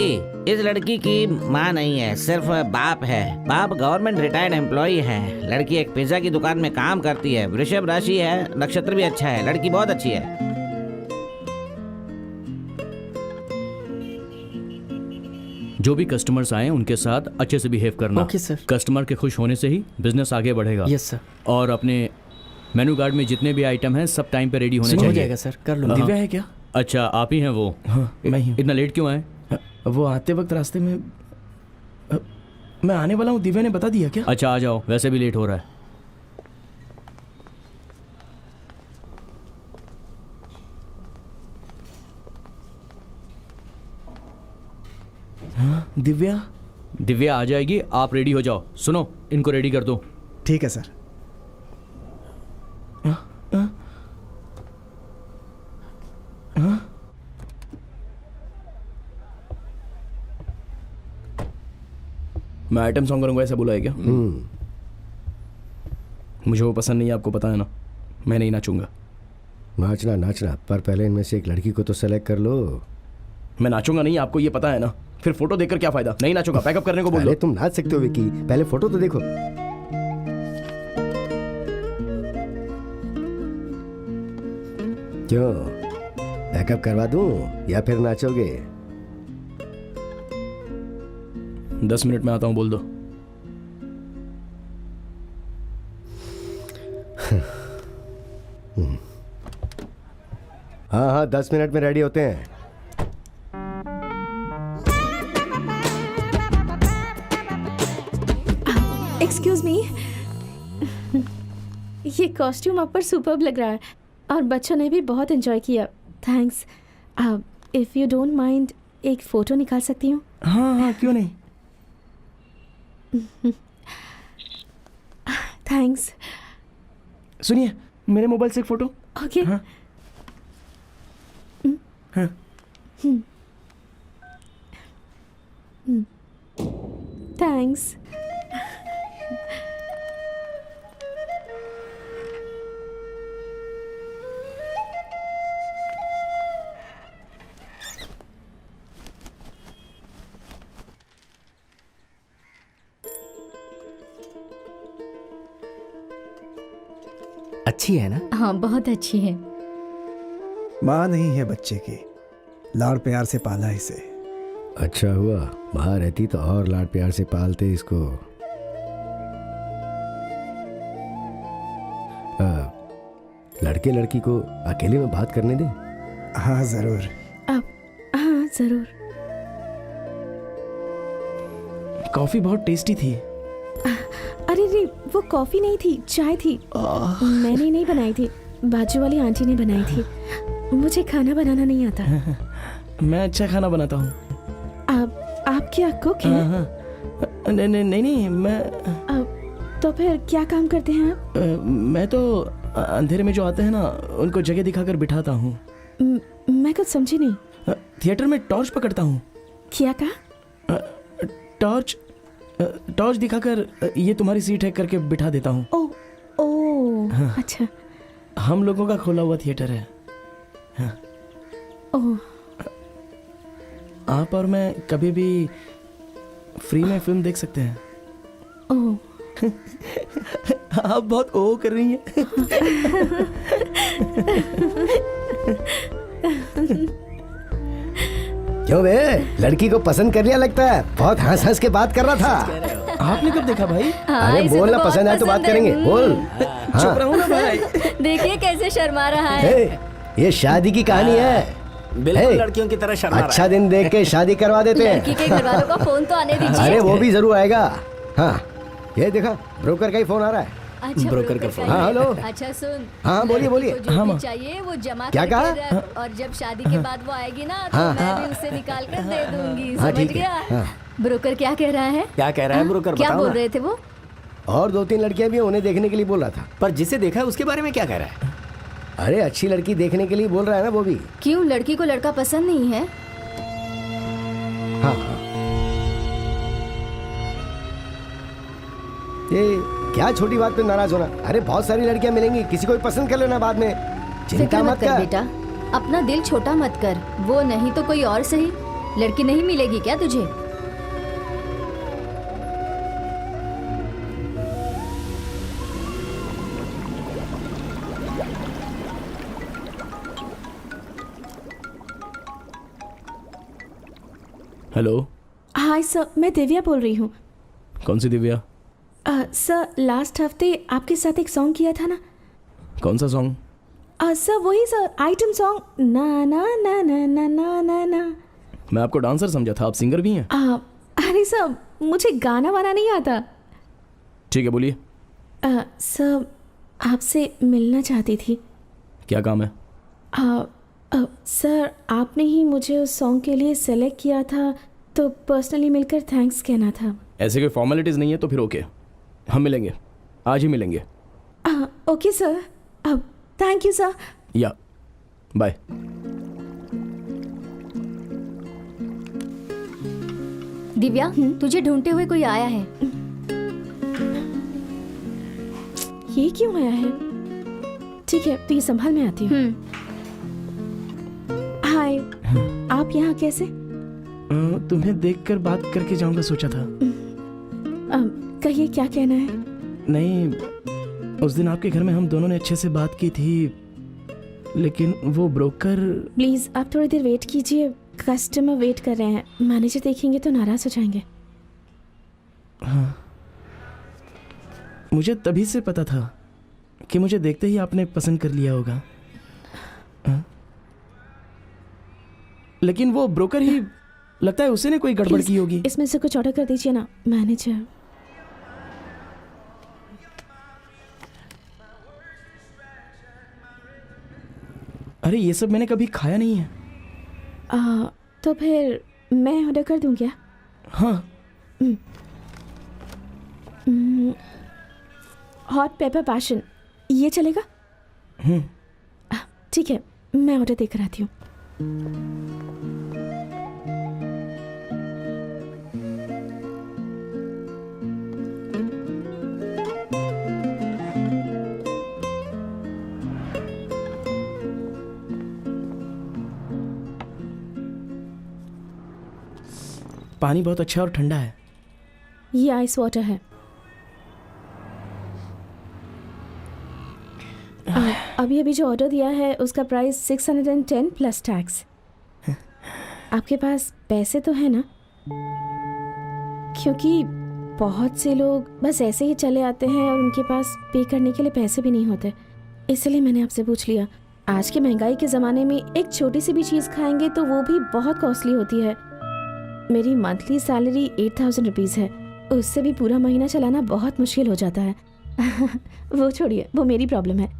इस लड़की की माँ नहीं है, सिर्फ बाप है। बाप गवर्नमेंट रिटायर्ड एम्प्लॉय है। लड़की एक पिज्जा की दुकान में काम करती है। वृषभ राशि है, नक्षत्र भी अच्छा है। लड़की बहुत अच्छी है। जो भी कस्टमर्स आए उनके साथ अच्छे से बिहेव करना। Okay sir. कस्टमर के खुश होने से ही बिजनेस आगे बढ़ेगा। Yes sir. और अपने मेनू कार्ड में जितने भी आइटम हैं सब टाइम पे रेडी होने चाहिए। हो जाएगा सर, कर लो। दिव्या है क्या? अच्छा, आप ही हैं वो? हाँ, मैं ही हूँ। इतना लेट क्यों आए? वो आते वक्त रास्ते में मैं आने वाला हूँ, दिव्या ने बता दिया क्या? अच्छा, आ जाओ, वैसे भी लेट हो रहा है। हाँ, दिव्या? दिव्या आ जाएगी, आप रेडी हो जाओ। सुनो, इनको रेडी कर दो। ठीक है सर। मैं आइटम सॉन्ग करूंगा ऐसा बोला है क्या? मुझे वो पसंद नहीं है, आपको पता है ना। मैं नहीं नाचूंगा। नाचना नाचना, पर पहले इनमें से एक लड़की को तो सेलेक्ट कर लो। मैं नाचूंगा नहीं, आपको ये पता है ना। फिर फोटो देखकर क्या फायदा? नहीं नाचूंगा, पैकअप करने को बोल दो। तुम नाच सकते हो विकी, पहले फोटो तो देखो। क्यों, पैकअप करवा दूं या फिर नाचोगे? 10 मिनट में आता हूँ, बोल दो। हाँ हाँ, 10 मिनट में रेडी होते हैं। एक्सक्यूज मी, ये कॉस्ट्यूम आप पर सुपर्ब लग रहा है और बच्चों ने भी बहुत एंजॉय किया। Thanks. If you don't mind, एक फ़ोटो निकाल सकती हूँ? हाँ हाँ, क्यों नहीं। थैंक्स। सुनिए, मेरे मोबाइल से एक फ़ोटो। ओके। हाँ हाँ। थैंक्स। अच्छी है ना? हाँ, बहुत अच्छी है। माँ नहीं है बच्चे की, लाड़ प्यार से पाला इसे। अच्छा हुआ, बाहर रहती तो और लाड प्यार से पालते इसको। लड़के लड़की को अकेले में बात करने दे। हाँ जरूर। हाँ जरूर। कॉफ़ी बहुत टेस्टी थी। अरे रे, वो कॉफ़ी नहीं थी, चाय थी। मैंने नहीं बनाई थी, बाजू वाली आंटी ने बनाई थी। मुझे खाना बनाना नहीं आता। मैं अच्छा खाना बनाता हूँ। आप क्या कुक हैं? नहीं नहीं नहीं नहीं, मैं तो फिर क्या काम करते हैं आप? मैं तो अंधेरे में जो आते हैं ना, उनको जगह दिखाकर बिठाता हूँ। मैं कुछ समझी नहीं। थिएटर में टॉर्च पकड़ता हूँ। क्या कहा? टॉर्च दिखाकर ये तुम्हारी सीट है करके बिठा देता हूँ। ओह, अच्छा। हम लोगों का खोला हुआ थिएटर है। हाँ। ओह। आप और मैं कभी भी फ्री में फिल्म देख सकते हैं। ओह। आप बहुत ओह कर रही हैं। क्यों बे, लड़की को पसंद कर लिया लगता है। बहुत हंस हंस के बात कर रहा था। आपने कब देखा भाई? अरे बोल ना, पसंद आए तो बात करेंगे, बोल। चुप रहो ना भाई। देखिए कैसे शर्मा रहा है। ये शादी की कहानी है, बिल्कुल लड़कियों की तरह शर्मा रहा है। अच्छा दिन देख के शादी करवा देते हैं। लड़की के घर वालों का फोन तो आने दीजिए। अरे वो भी जरूर आएगा। हाँ ये देखा, ब्रोकर का ही फोन आ रहा है। अच्छा, ब्रोकर का फोन। हाँ हेलो। अच्छा सुन। हाँ बोलिए बोलिए। जो हाँ, भी माँ। चाहिए वो जमा क्या करके कहा? रख, और जब शादी के बाद वो आएगी ना तो हाँ, मैं भी उसे निकाल कर दे दूंगी। हाँ, समझ ठीक है, गया? हाँ। ब्रोकर क्या कह रहा है? क्या कह रहा है ब्रोकर? क्या बताओ बोल ना। रहे थे वो? और 2-3 लड़कियां भी उन्हें देखने के लिए बोल रहा था। पर जिसे देखा है उसके बारे में क्या कह रहा है? अरे अच्छी लड़की देखने के लिए बोल रहा है ना वो भी। क्यों, लड़की को लड़का पसंद नहीं है? हाँ ये क्या छोटी बात पे नाराज होना। अरे बहुत सारी लड़कियां मिलेंगी, किसी को भी पसंद कर लेना बाद में, चिंता फिक्र मत मत कर कर। बेटा, अपना दिल छोटा मत कर। वो नहीं तो कोई और सही। लड़की नहीं मिलेगी क्या तुझे? हेलो। हाय सर, मैं दिव्या बोल रही हूँ। कौन सी दिव्या? सर लास्ट हफ्ते आपके साथ एक सॉन्ग किया था ना? कौन सा सॉन्ग? सर वही सर, आइटम सॉन्ग ना ना ना ना ना ना ना ना। मैं आपको डांसर समझा था, आप सिंगर भी हैं। अरे सर मुझे गाना वाना नहीं आता। ठीक है बोलिए। सर आपसे मिलना चाहती थी। क्या काम है? सर आपने ही मुझे उस सॉन्ग के लिए सेलेक्ट किया था तो पर्सनली मिलकर थैंक्स कहना था। ऐसे कोई फॉर्मेलिटीज नहीं है तो फिर ओके, हम मिलेंगे, आज ही मिलेंगे। Okay sir, thank you sir. या बाय। दिव्या, तुझे ढूंढते हुए कोई आया है। ये क्यों आया है? ठीक है तो ये संभाल, मैं आती हूँ। हाय, आप यहाँ कैसे? तुम्हें देखकर बात करके जाऊंगा सोचा था। कहिए क्या कहना है? नहीं, उस दिन आपके घर में हम दोनों ने अच्छे से बात की थी, लेकिन वो ब्रोकर। प्लीज आप थोड़ी देर वेट कीजिए, कस्टमर वेट कर रहे हैं। मैनेजर देखेंगे तो नाराज हो जाएंगे। हाँ, मुझे तभी से पता था कि मुझे देखते ही आपने पसंद कर लिया होगा। हाँ? लेकिन वो ब्रोकर ही लगता है, उसे ने कोई गड़बड़ की होगी। इसमें से कुछ ऑर्डर कर दीजिए ना मैनेजर। अरे ये सब मैंने कभी खाया नहीं है। तो फिर मैं ऑर्डर कर दूं क्या? हाँ। हॉट पेपर पैशन, ये चलेगा? ठीक है, मैं ऑर्डर देकर आती हूँ। पानी बहुत अच्छा और ठंडा है। ये आइस वाटर है। अभी अभी जो ऑर्डर दिया है उसका प्राइस 610 प्लस टैक्स। आपके पास पैसे तो है ना? क्योंकि बहुत से लोग बस ऐसे ही चले आते हैं और उनके पास पे करने के लिए पैसे भी नहीं होते, इसलिए मैंने आपसे पूछ लिया। आज के महंगाई के ज़माने में एक छोटी सी भी चीज़ खाएंगे तो वो भी बहुत कॉस्टली होती है। मेरी मंथली सैलरी 8000 रुपीज़ है, उससे भी पूरा महीना चलाना बहुत मुश्किल हो जाता है। वो छोड़िए, वो मेरी प्रॉब्लम है।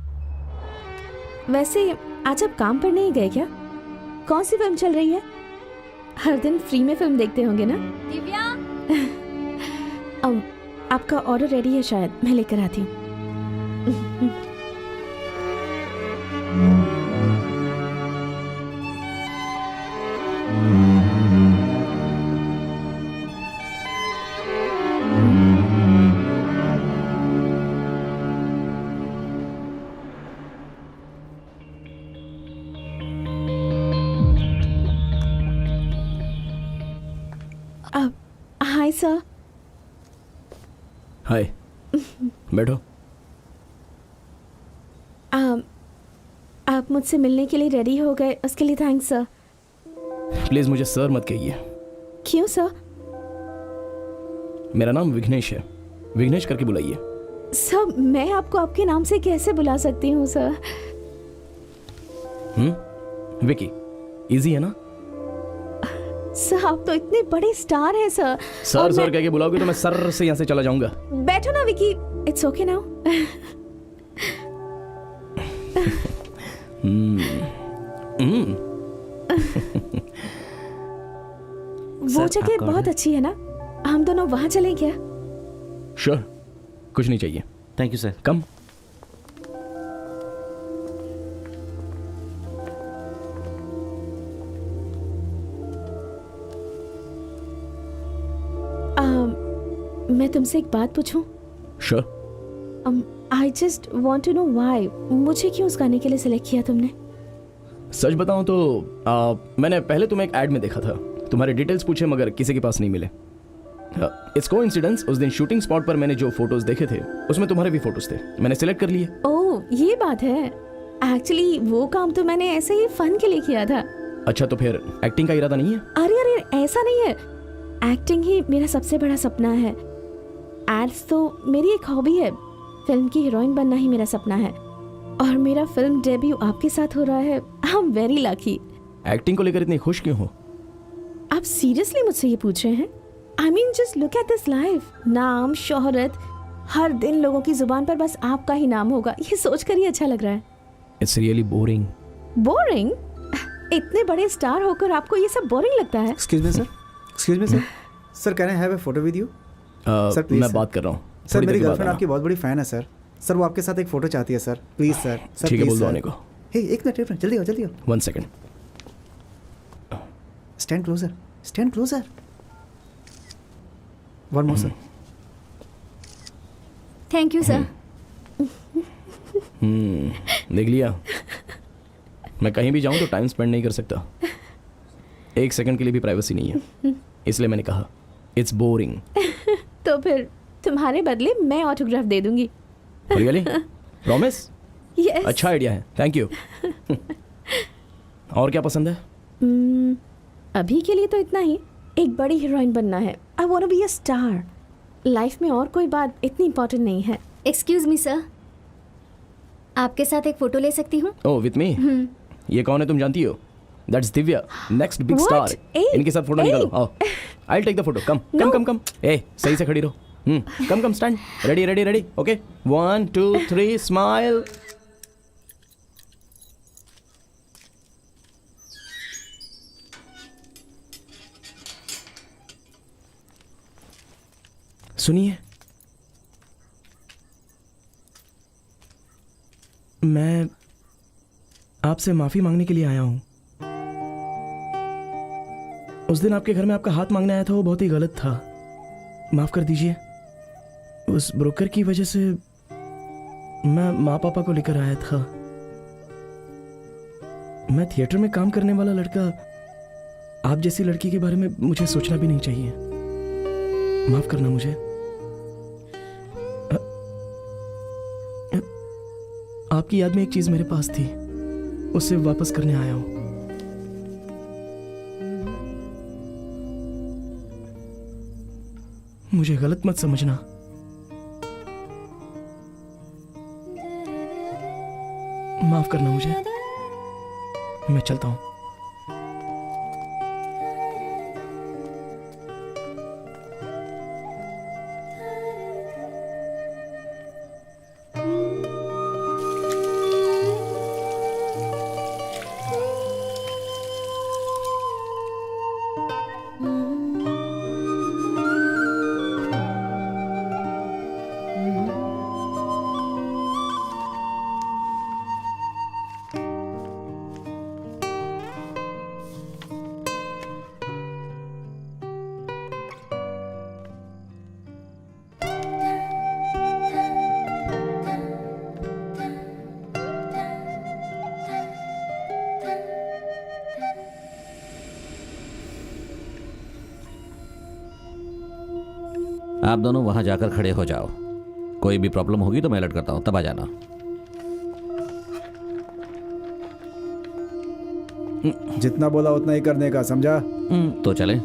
वैसे आज आप काम पर नहीं गए क्या? कौन सी फिल्म चल रही है? हर दिन फ्री में फिल्म देखते होंगे ना? दिव्या, आपका ऑर्डर रेडी है शायद, मैं लेकर आती हूँ। Hi sir. हाय, बैठो। आप मुझसे मिलने के लिए रेडी हो गए, उसके लिए थैंक्स सर। प्लीज मुझे सर मत कहिए। क्यों सर? मेरा नाम विघ्नेश है, विघ्नेश करके बुलाइए। सर मैं आपको आपके नाम से कैसे बुला सकती हूँ सर? विकी, इजी है ना? सर आप तो इतने बड़े स्टार हैं सर। सर सर कह के बुलाओगे तो मैं सर से यहाँ से चला जाऊंगा। बैठो ना विकी, इट्स ओके नाउ। वो जगह बहुत अच्छी है ना, हम दोनों वहां चलें क्या? श्योर, कुछ नहीं चाहिए। Thank you sir. कम। मैं तुमसे एक बात पूछूं? Sure. I just want to know why, मुझे क्यों उस गाने के लिए सिलेक्ट किया तुमने? सच बताऊं तो मैंने पहले तुम्हें एक एड में देखा था, तुम्हारे डिटेल्स पूछे मगर किसी के पास नहीं मिले। इट्स कोइंसिडेंस, उस दिन शूटिंग स्पॉट पर मैंने जो फोटोज देखे थे उसमें तुम्हारे भी फोटोज थे, मैंने सिलेक्ट कर लिए। ओह ये बात है। एक्चुअली वो काम तो मैंने ऐसे ही फन के लिए किया था। अच्छा तो फिर एक्टिंग का इरादा नहीं है? अरे अरे ऐसा नहीं है, एक्टिंग ही मेरा सबसे बड़ा सपना है। एड्स तो मेरी एक हॉबी है, फिल्म की हीरोइन बनना ही मेरा सपना है और मेरा फिल्म डेब्यू आपके साथ हो रहा है। आई एम वेरी लकी। एक्टिंग को लेकर इतनी खुश क्यों हो? आप सीरियसली मुझसे ये पूछ रहे हैं? I mean just look at this life, नाम शोहरत, हर दिन लोगों की जुबान पर बस आपका ही नाम होगा, ये सोचकर ही अच्छा लग रहा है। It's really boring. बोरिंग? इतने बड़े स्टार होकर आपको ये सब बोरिंग लगता है? Excuse me sir, excuse me sir, sir can I have a photo with you? Sir please. मैं बात कर रहा हूँ सर, मेरी गर्लफ्रेंड आपकी बहुत बड़ी फैन है सर। सर वो आपके साथ एक फोटो चाहती है सर, प्लीज सर। सर ठीक है, बोल दो आने को। हे एक मिनट, जल्दी आओ जल्दी आओ। 1 second. Stand closer, stand closer. One more sir. Thank you sir. देख लिया, मैं कहीं भी जाऊं तो टाइम स्पेंड नहीं कर सकता, 1 सेकंड के लिए भी प्राइवेसी नहीं है, इसलिए मैंने कहा इट्स बोरिंग। तो फिर तुम्हारे बदले मैं ऑटोग्राफ दे दूंगी। रियली? प्रॉमिस? यस। अच्छा आइडिया है, थैंक यू। और क्या पसंद है? अभी के लिए तो इतना ही, एक बड़ी हीरोइन बनना है। I want to be a star. Life में और कोई बात इतनी इंपॉर्टेंट नहीं है। एक्सक्यूज मी सर, आपके साथ एक फोटो ले सकती हूँ? Oh with me? ये कौन है तुम जानती हो? That's Divya, next big What? Star. Hey, इनके साथ फोटो hey. निकालो, आओ। I will take the photo. Come come come come. ए सही से खड़ी रहो। Come come, stand. Ready ready ready, okay 1 2 3 smile. सुनिए, मैं आपसे माफी मांगने के लिए आया हूं। उस दिन आपके घर में आपका हाथ मांगने आया था, वो बहुत ही गलत था, माफ कर दीजिए। उस ब्रोकर की वजह से मैं माँ पापा को लेकर आया था। मैं थिएटर में काम करने वाला लड़का, आप जैसी लड़की के बारे में मुझे सोचना भी नहीं चाहिए। माफ करना मुझे। आपकी याद में एक चीज मेरे पास थी, उसे वापस करने आया हूं। मुझे गलत मत समझना। माफ करना मुझे, मैं चलता हूं। आप दोनों वहां जाकर खड़े हो जाओ, कोई भी प्रॉब्लम होगी तो मैं अलर्ट करता हूं, तब आ जाना। जितना बोला उतना ही करने का, समझा? तो चले।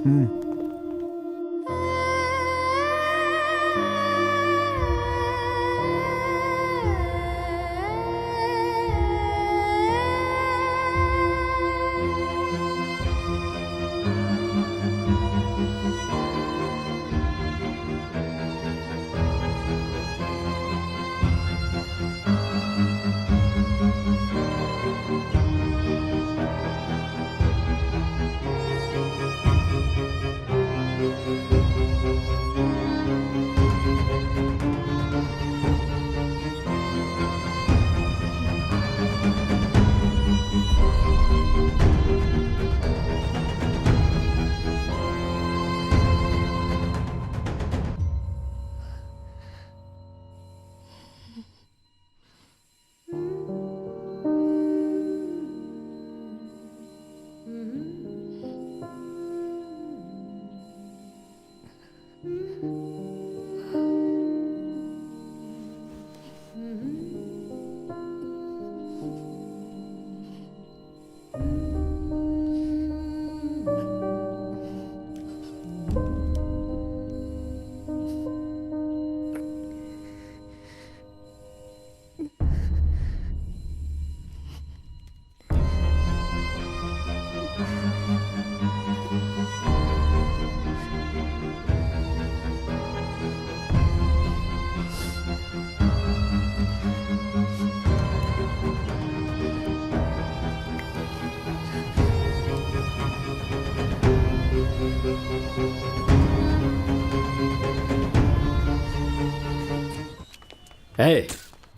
हे,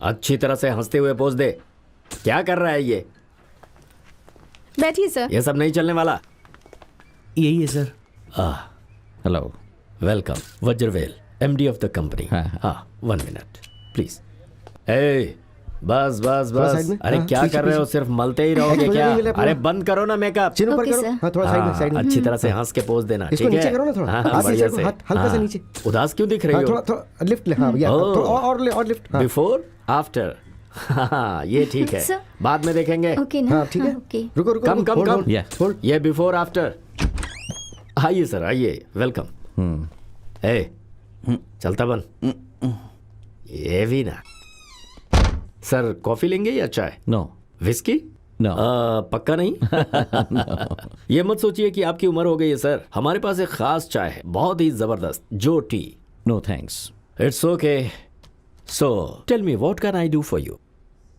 अच्छी तरह से हंसते हुए पोज दे। क्या कर रहा है ये? बैठिए सर। ये सब नहीं चलने वाला। यही है sir. Hello, welcome Vajravel, MD of the company. हाँ 1 मिनट प्लीज। ए बस बस थोड़ा साइड बस। में। अरे हाँ, क्या पीछे, कर रहे हो? पीछे। सिर्फ मलते ही रहोगे एक क्या? मिनट मिले पूरा। अरे बंद करो ना मेकअप। चिन ऊपर ओके, करो। सर। हाँ थोड़ा साइड में, साइड में। अच्छी तरह से हंस के पोज देना, इसको ठीक नीचे है? करो ना थोड़ा। हाँ, हाथ से बढ़िया इसको, से। हाथ हल्का से हाँ। नीचे। उदास क्यों दिख रही हाँ हो? थोड़ा थोड़ा लिफ्ट ले। हाँ या ओह। थोड़ा और लिफ्ट। हाँ बिफोर आफ्टर। हाँ ये ठीक है, सर। बाद में देखेंगे। ओके ना? हाँ ठीक है। ओके। रुको रुको। Come come hold, come. Hold, Yeah. Hold. ये बिफोर आफ्टर। आइए सर, आइए, वेलकम। ए चलता बन। ये भी ना। सर कॉफी लेंगे या चाय? No whisky? नो। पक्का नहीं? ये मत सोचिए कि आपकी उम्र हो गई है सर। हमारे पास एक खास चाय है, बहुत ही जबरदस्त, जो tea. No thanks. It's okay. So tell me what can I do for you?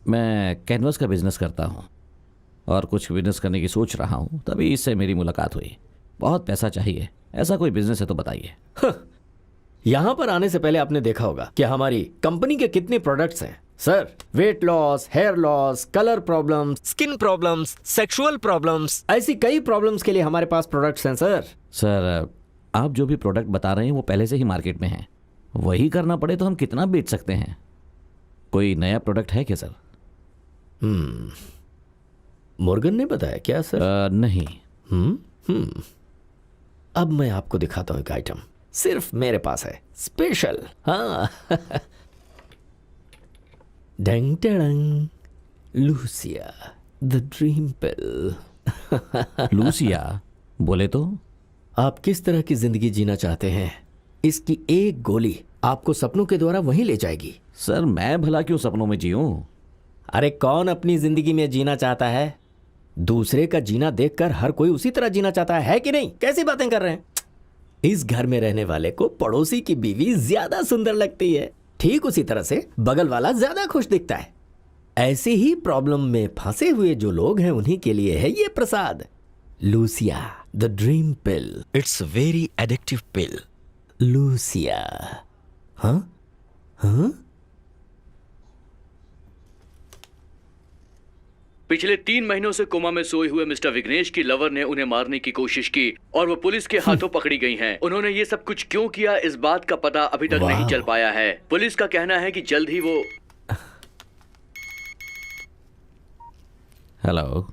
मैं कैनवस का बिजनेस करता हूँ और कुछ बिजनेस करने की सोच रहा हूँ, तभी इससे मेरी मुलाकात हुई। बहुत पैसा चाहिए, ऐसा कोई बिजनेस है तो बताइए। यहां पर आने से पहले आपने देखा होगा कि हमारी कंपनी के कितने प्रोडक्ट्स हैं sir. Weight loss, hair loss, colour problems, skin problems, sexual problems, ऐसी कई प्रॉब्लम्स के लिए हमारे पास प्रोडक्ट्स हैं सर। सर आप जो भी प्रोडक्ट बता रहे हैं वो पहले से ही मार्केट में हैं, वही करना पड़े तो हम कितना बेच सकते हैं? कोई नया प्रोडक्ट है क्या सर? मुर्गन ने बताया क्या सर? नहीं। अब मैं आपको दिखाता हूं एक आइटम, सिर्फ मेरे पास है, स्पेशल। हाँ डंग टडंग, Lucia the dream pill. Lucia बोले तो? आप किस तरह की जिंदगी जीना चाहते हैं, इसकी एक गोली आपको सपनों के द्वारा वहीं ले जाएगी। सर मैं भला क्यों सपनों में जीऊं? अरे कौन अपनी जिंदगी में जीना चाहता है? दूसरे का जीना देखकर हर कोई उसी तरह जीना चाहता है कि नहीं? कैसी बातें कर रहे हैं? इस घर में रहने वाले को पड़ोसी की बीवी ज्यादा सुंदर लगती है, ठीक उसी तरह से बगल वाला ज्यादा खुश दिखता है। ऐसे ही प्रॉब्लम में फंसे हुए जो लोग हैं उन्हीं के लिए है ये प्रसाद, Lucia the dream pill. It's very addictive pill, Lucia. हाँ हाँ। पिछले 3 महीनों से कोमा में सोए हुए मिस्टर विघ्नेश की लवर ने उन्हें मारने की कोशिश की और वो पुलिस के हाथों पकड़ी गई हैं। उन्होंने ये सब कुछ क्यों किया, इस बात का पता अभी तक नहीं चल पाया है। पुलिस का कहना है कि जल्द ही वो। हेलो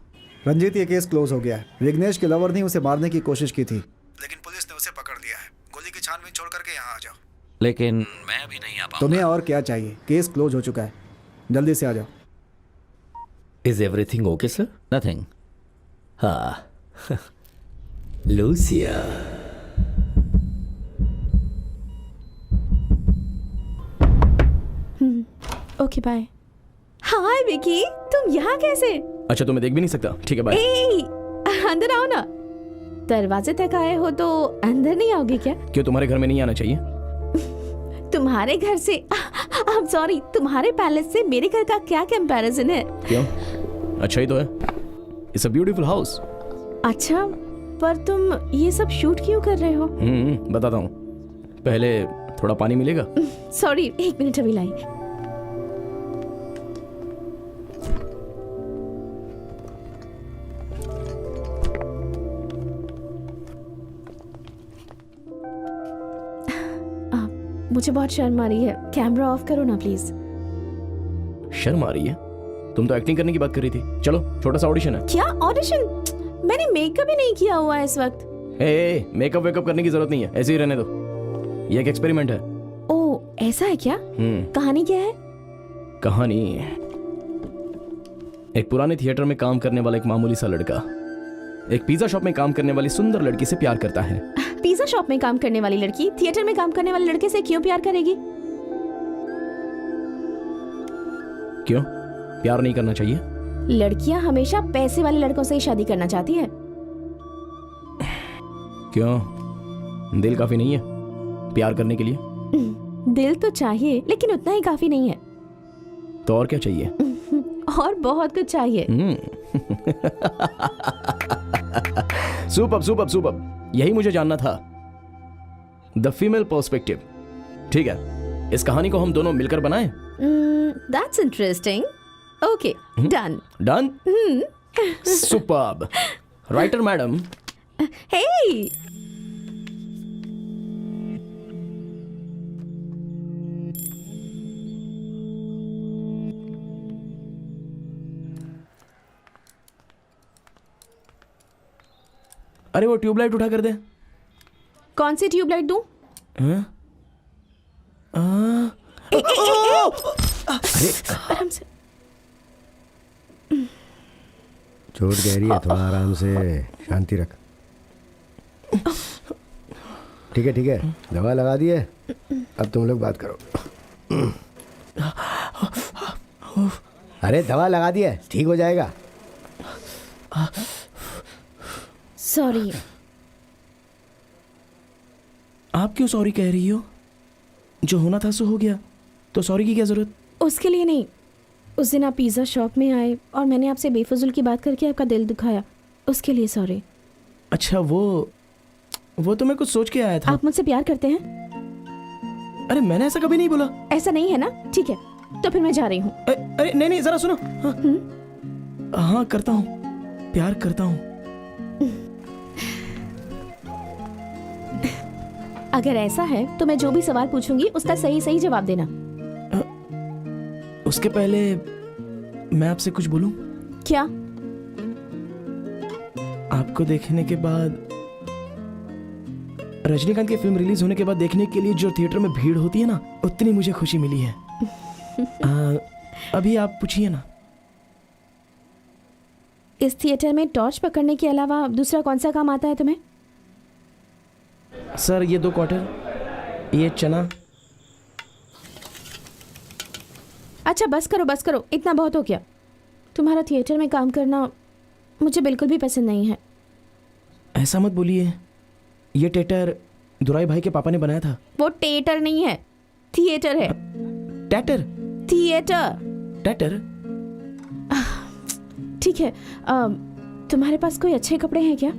रंजीत, ये केस क्लोज हो गया है। विघ्नेश के लवर ने उसे मारने की कोशिश की थी, लेकिन पुलिस ने उसे पकड़ लिया है। गोली की छानबीन छोड़ करके यहाँ आ जाओ। लेकिन मैं अभी नहीं आ पाऊंगा। तुम्हें और क्या चाहिए? केस क्लोज हो चुका है, जल्दी से आ जाओ। Is everything okay sir? Nothing. हाँ लूसिया, ओके बाय। हाय विकी, तुम यहाँ कैसे? अच्छा तो मैं देख भी नहीं सकता, ठीक है बाय। ए, अंदर आओ ना। दरवाजे तक आए हो तो अंदर नहीं आओगे क्या? क्यों, तुम्हारे घर में नहीं आना चाहिए? तुम्हारे घर से आई एम सॉरी, तुम्हारे पैलेस से मेरे घर का क्या कंपैरिजन है? क्यों, अच्छा ही तो है। It's a beautiful house. अच्छा, पर तुम ये सब शूट क्यों कर रहे हो? बताता हूँ, पहले थोड़ा पानी मिलेगा? सॉरी, 1 मिनट अभी लाई। मुझे बहुत शर्म आ रही है, कैमरा ऑफ करो ना प्लीज। शर्म आ रही है? तुम तो एक्टिंग करने की बात कर रही थी। चलो छोटा सा ऑडिशन है। क्या ऑडिशन? मैंने मेकअप ही नहीं किया हुआ है इस वक्त। मेकअप वेकअप करने की जरूरत नहीं है, ऐसे ही रहने दो। ये एक एक्सपेरिमेंट है। ओ ऐसा है क्या? कहानी क्या है? कहानी, एक पुराने थिएटर में काम करने वाला एक मामूली सा लड़का एक पिज्जा शॉप में काम करने वाली सुंदर लड़की से प्यार करता है। पिज्जा शॉप में काम करने वाली लड़की थिएटर में काम करने वाले लड़के से क्यों प्यार करेगी? क्यों, प्यार नहीं करना चाहिए? लड़कियां हमेशा पैसे वाले लड़कों से ही शादी करना चाहती है। क्यों, दिल काफी नहीं है प्यार करने के लिए? दिल तो चाहिए, लेकिन उतना ही काफी नहीं है। तो और क्या चाहिए? और बहुत कुछ चाहिए। सुपर सुपर सुपर, यही मुझे जानना था। The female perspective. ठीक है, इस कहानी को हम दोनों मिलकर बनाएं। That's interesting. Okay, done. Done? Superb. Writer madam. Hey, अरे वो ट्यूबलाइट उठा कर दे। कौन सी ट्यूबलाइट दूं? आराम से। चोट गहरी है, थोड़ा आराम से, शांति रख। ठीक है ठीक है, दवा लगा दी है, अब तुम लोग बात करो। अरे दवा लगा दी है, ठीक हो जाएगा। सॉरी। आप क्यों सॉरी कह रही हो? जो होना था सो हो गया, तो सॉरी की क्या जरूरत? उसके लिए नहीं, उस दिन आप पिज़्ज़ा शॉप में आए और मैंने आपसे बेफजूल की बात करके आपका दिल दुखाया, उसके लिए सॉरी। अच्छा वो तो मैं कुछ सोच के आया था। आप मुझसे प्यार करते हैं? अरे मैंने ऐसा कभी नहीं बोला। ऐसा नहीं है ना? ठीक है, तो फिर मैं जा रही हूँ। अरे नहीं जरा सुनो। हाँ करता हूँ, प्यार करता हूँ। अगर ऐसा है तो मैं जो भी सवाल पूछूंगी उसका सही सही जवाब देना। उसके पहले मैं आपसे कुछ बोलूं? क्या? आपको देखने के बाद, रजनीकांत की फिल्म रिलीज होने के बाद देखने के लिए जो थिएटर में भीड़ होती है ना, उतनी मुझे खुशी मिली है। अभी आप पूछिए ना। इस थिएटर में टॉर्च पकड़ने के अलावा दूसरा कौन सा काम आता है तुम्हें? सर ये 2 क्वार्टर, ये चना। अच्छा बस करो, इतना बहुत हो गया। तुम्हारा थिएटर में काम करना मुझे बिल्कुल भी पसंद नहीं है। ऐसा मत बोलिए, ये टेटर दुराई भाई के पापा ने बनाया था। वो टेटर नहीं है, थिएटर है। टैटर? थिएटर। टैटर? ठीक है, तुम्हारे पास कोई अच्छे कपड़े हैं क्या?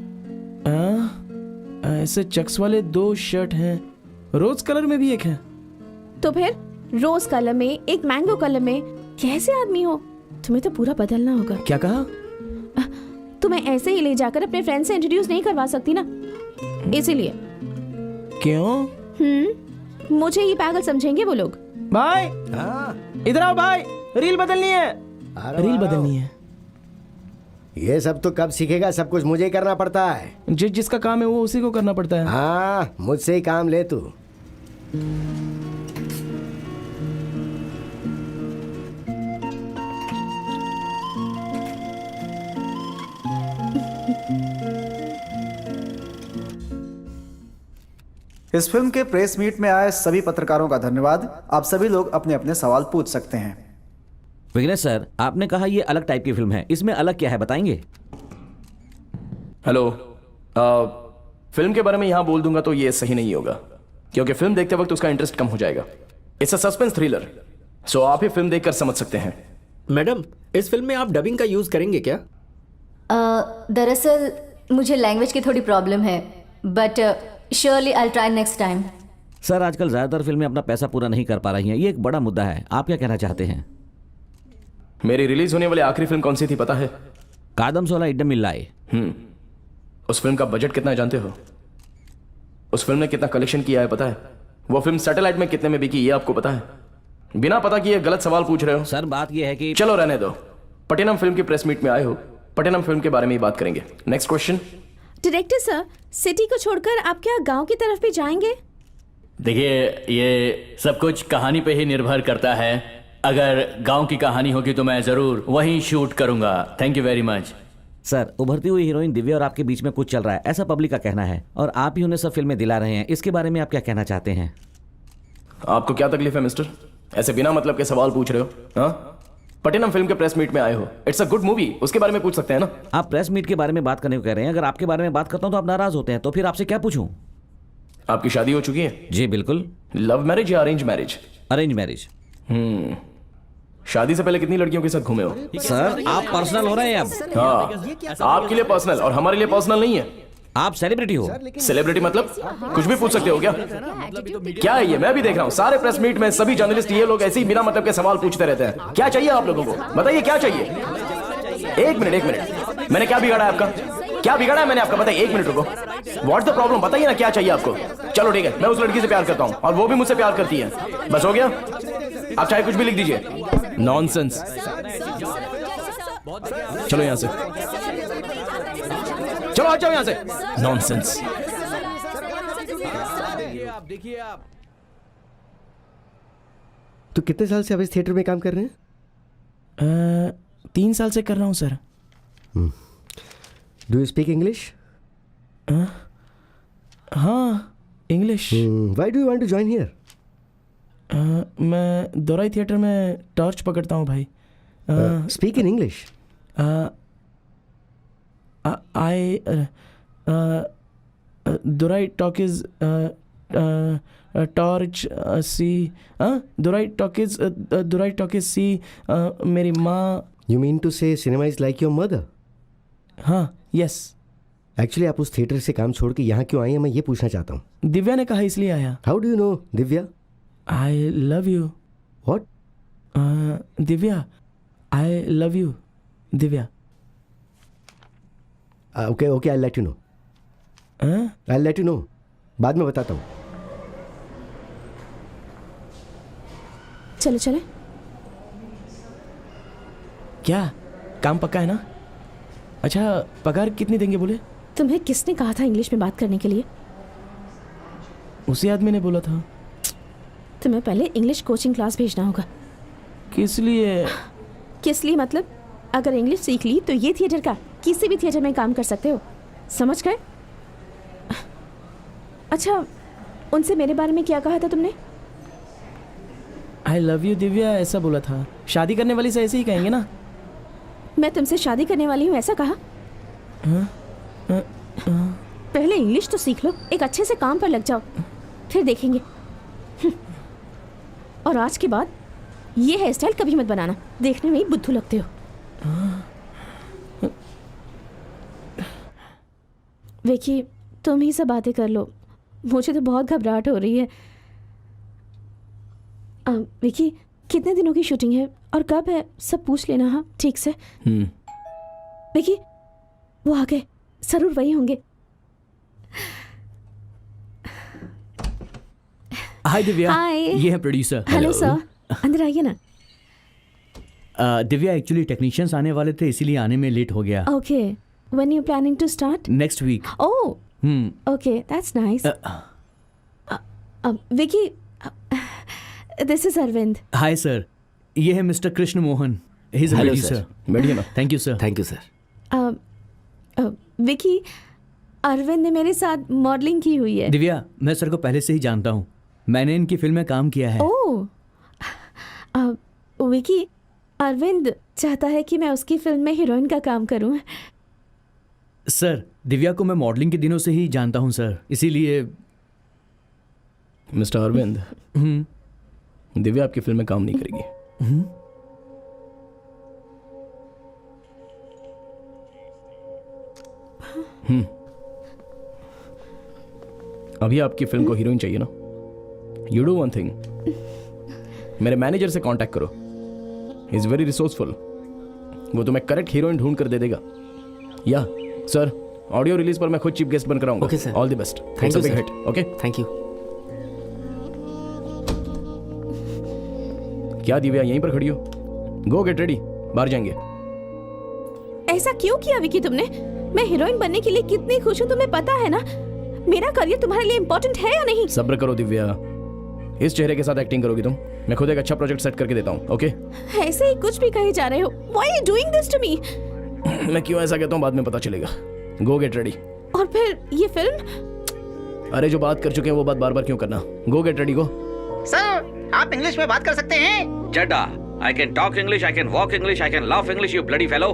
ऐसे चेक्स वाले 2 शर्ट हैं, रोज कलर में भी एक है। तो फिर रोज कलर में, एक मैंगो कलर में, कैसे आदमी हो? तुम्हें तो पूरा बदलना होगा। क्या कहा? तुम्हें ऐसे ही ले जाकर अपने फ्रेंड से इंट्रोड्यूस नहीं करवा सकती ना, इसीलिए। क्यों? मुझे ही पागल समझेंगे वो लोग। भाई इधर आओ भाई, रील बदलनी है। रील बदलनी है। ये सब तो कब सीखेगा? सब कुछ मुझे ही करना पड़ता है। जिसका काम है वो उसी को करना पड़ता है। हाँ, मुझसे ही काम ले तू। इस फिल्म के प्रेस मीट में आए सभी पत्रकारों का धन्यवाद। आप सभी लोग अपने अपने सवाल पूछ सकते हैं। विघ्नेश सर, आपने कहा ये अलग टाइप की फिल्म है, इसमें अलग क्या है बताएंगे? हेलो, फिल्म के बारे में यहां बोल दूंगा तो ये सही नहीं होगा, क्योंकि फिल्म देखते वक्त उसका इंटरेस्ट कम हो जाएगा। इट्स अ सस्पेंस थ्रिलर, सो आप ही फिल्म देखकर समझ सकते हैं। मैडम, इस फिल्म में आप डबिंग का यूज करेंगे क्या? दरअसल मुझे लैंग्वेज की थोड़ी प्रॉब्लम है, but surely I try next time. Sir, आजकल ज्यादातर फिल्में अपना पैसा पूरा नहीं कर पा रही हैं, ये एक बड़ा मुद्दा है। आप क्या कहना चाहते हैं? मेरी रिलीज होने वाली आखिरी फिल्म कौन सी थी पता है? कादम सोला इड्डम मिल्लाए। उस फिल्म का बजट कितना है जानते हो? उस फिल्म ने कितना कलेक्शन किया है पता है? वो फिल्म सैटेलाइट में कितने में बिकी ये आपको पता है? बिना पता किए गलत सवाल पूछ रहे हो। सर, बात ये है कि चलो रहने दो, पटिनम फिल्म की प्रेस मीट में आए हो, पटिनम फिल्म के बारे में ही बात करेंगे। Next question. Director sir, city को छोड़कर आप क्या गांव की तरफ भी जाएंगे? देखिए, ये सब कुछ कहानी पे ही निर्भर करता है। अगर गांव की कहानी होगी तो मैं जरूर वहीं शूट करूंगा। Thank you very much. Sir, उभरती हुई हीरोइन दिव्या और आपके बीच में कुछ चल रहा है, ऐसा पब्लिक का कहना है, और आप ही उन्हें सब फिल्में दिला रहे हैं। इसके बारे में आप क्या कहना चाहते हैं? आपको क्या तकलीफ है मिस्टर? ऐसे बिना मतलब के सवाल पूछ रहे हो? हाँ, पटिनम फिल्म के प्रेस मीट में आए हो, इट्स अ गुड मूवी, उसके बारे में पूछ सकते हैं ना। आप प्रेस मीट के बारे में बात करने को कह रहे हैं। अगर आपके बारे में बात करता हूं तो आप नाराज होते हैं, तो फिर आपसे क्या पूछूं? आपकी शादी हो चुकी है? जी बिल्कुल। लव मैरिज या अरेंज मैरिज? Arrange marriage. शादी से पहले कितनी लड़कियों के साथ घूमे हो? सर, आप पर्सनल हो रहे हैं अब। हाँ, आपके लिए पर्सनल और हमारे लिए पर्सनल नहीं है। आप सेलिब्रिटी हो। सेलिब्रिटी मतलब कुछ भी पूछ सकते हो क्या? क्या है ये? मैं भी देख रहा हूँ सारे प्रेस मीट में सभी जर्नलिस्ट ये लोग ऐसे ही बिना मतलब के सवाल पूछते रहते हैं। क्या चाहिए आप लोगों को? बताइए क्या चाहिए। एक मिनट, मैंने क्या बिगाड़ा है आपका? क्या बिगाड़ा है मैंने आपका? बताइए, एक मिनट रुको। What's the problem? बताइए ना क्या चाहिए आपको। चलो ठीक है, मैं उस लड़की से प्यार करता हूँ और वो भी मुझसे प्यार करती है। बस हो गया? आप चाहे कुछ भी लिख दीजिए। नॉनसेंस। चलो यहां से, चलो आ जाओ यहां से। नॉनसेंस। देखिए आप तो कितने साल से आप इस थिएटर में काम कर रहे हैं? 3 साल से कर रहा हूं sir. Do you speak English? हाँ, English. Why do you want to join here? मैं दोराई थिएटर में टॉर्च पकड़ता हूँ भाई। Speak in English. I Dorai talkies torch see. Dorai talkies see. मेरी माँ। You mean to say cinema is like your mother? हाँ, yes. Actually आप उस थिएटर से काम छोड़ के यहाँ क्यों आए हैं, मैं ये पूछना चाहता हूँ। दिव्या ने कहा इसलिए आया। How do you know Divya? I love you. What? Divya. I love you. Divya. Okay, I'll let you know. I'll let you know. बाद में बताता हूँ। चलो चले। क्या काम पक्का है ना? अच्छा, पगार कितनी देंगे बोले? तुम्हें किसने कहा था इंग्लिश में बात करने के लिए? उसी आदमी ने बोला था। तुम्हें पहले इंग्लिश कोचिंग क्लास भेजना होगा। किस लिए? किस लिए मतलब? अगर इंग्लिश सीख ली तो ये थिएटर का किसी भी थिएटर में काम कर सकते हो, समझ गए? अच्छा, उनसे मेरे बारे में क्या कहा था तुमने? आई लव यू दिव्या ऐसा बोला था। शादी करने वाली से ऐसे ही कहेंगे ना। मैं तुमसे शादी करने वाली हूँ ऐसा कहा? पहले इंग्लिश तो सीख लो, एक अच्छे से काम पर लग जाओ, फिर देखेंगे। और आज के बाद ये हेयर स्टाइल कभी मत बनाना, देखने में ही बुद्धू लगते हो। विकी, तुम ही सब बातें कर लो, मुझे तो बहुत घबराहट हो रही है। विकी, कितने दिनों की शूटिंग है और कब है, सब पूछ लेना। हाँ, ठीक से। विकी, वो आ गए, जरूर वही होंगे। हाय दिव्या। हाय। ये है प्रोड्यूसर। हेलो सर, अंदर आइए ना। दिव्या, एक्चुअली टेक्नीशियंस आने वाले थे, इसीलिए आने में लेट हो गया। Okay, when you planning to start? Next week. Oh, okay, that's nice. Vicky, this is Arvind. Hi sir, ये है mister Krishna Mohan, he is a producer. बैठिए ना। Thank you sir. Thank you sir. Vicky, Arvind ने मेरे साथ मॉडलिंग की हुई है। दिव्या, मैं सर को पहले से ही जानता हूँ, मैंने इनकी फिल्म में काम किया है। ओह, विकी, अरविंद चाहता है कि मैं उसकी फिल्म में हीरोइन का काम करूं। सर, दिव्या को मैं मॉडलिंग के दिनों से ही जानता हूँ सर, इसीलिए। मिस्टर अरविंद, दिव्या आपकी फिल्म में काम नहीं करेगी। अभी आपकी फिल्म को हीरोइन चाहिए ना? यू डू वन थिंग, मेरे मैनेजर से कांटेक्ट करो, ही इज वेरी रिसोर्सफुल, वो तुम्हें करेक्ट हीरोइन ढूंढ कर दे देगा। या सर, ऑडियो रिलीज पर मैं खुद चीफ गेस्ट बनकर आऊंगा। Okay sir, all the best. Thank you sir. Okay, thank you. क्या दिव्या यहीं पर खड़ी हो? गो गेट रेडी, बाहर जाएंगे। ऐसा क्यों किया विकी तुमने? मैं हीरोइन बनने के लिए कितनी खुश हूँ तुम्हें पता है ना। मेरा करियर तुम्हारे लिए इम्पोर्टेंट है या नहीं? सब्र करो दिव्या, इस चेहरे के साथ एक्टिंग करोगी तुम, मैं खुद एक अच्छा प्रोजेक्ट सेट करके देता हूँ। ओके, ऐसे ही कुछ भी कहे जा रहे हो। Why are you doing this to me? मैं क्यों ऐसा कहता हूँ बाद में पता चलेगा। गो गेट रेडी। और फिर ये फिल्म? अरे जो बात कर चुके हैं वो बात बार बार क्यों करना। गो गेट रेडी, गो। सर, आप इंग्लिश में बात कर सकते हैं? चड्डा, I can talk English, I can walk English, I can laugh English, you bloody fellow.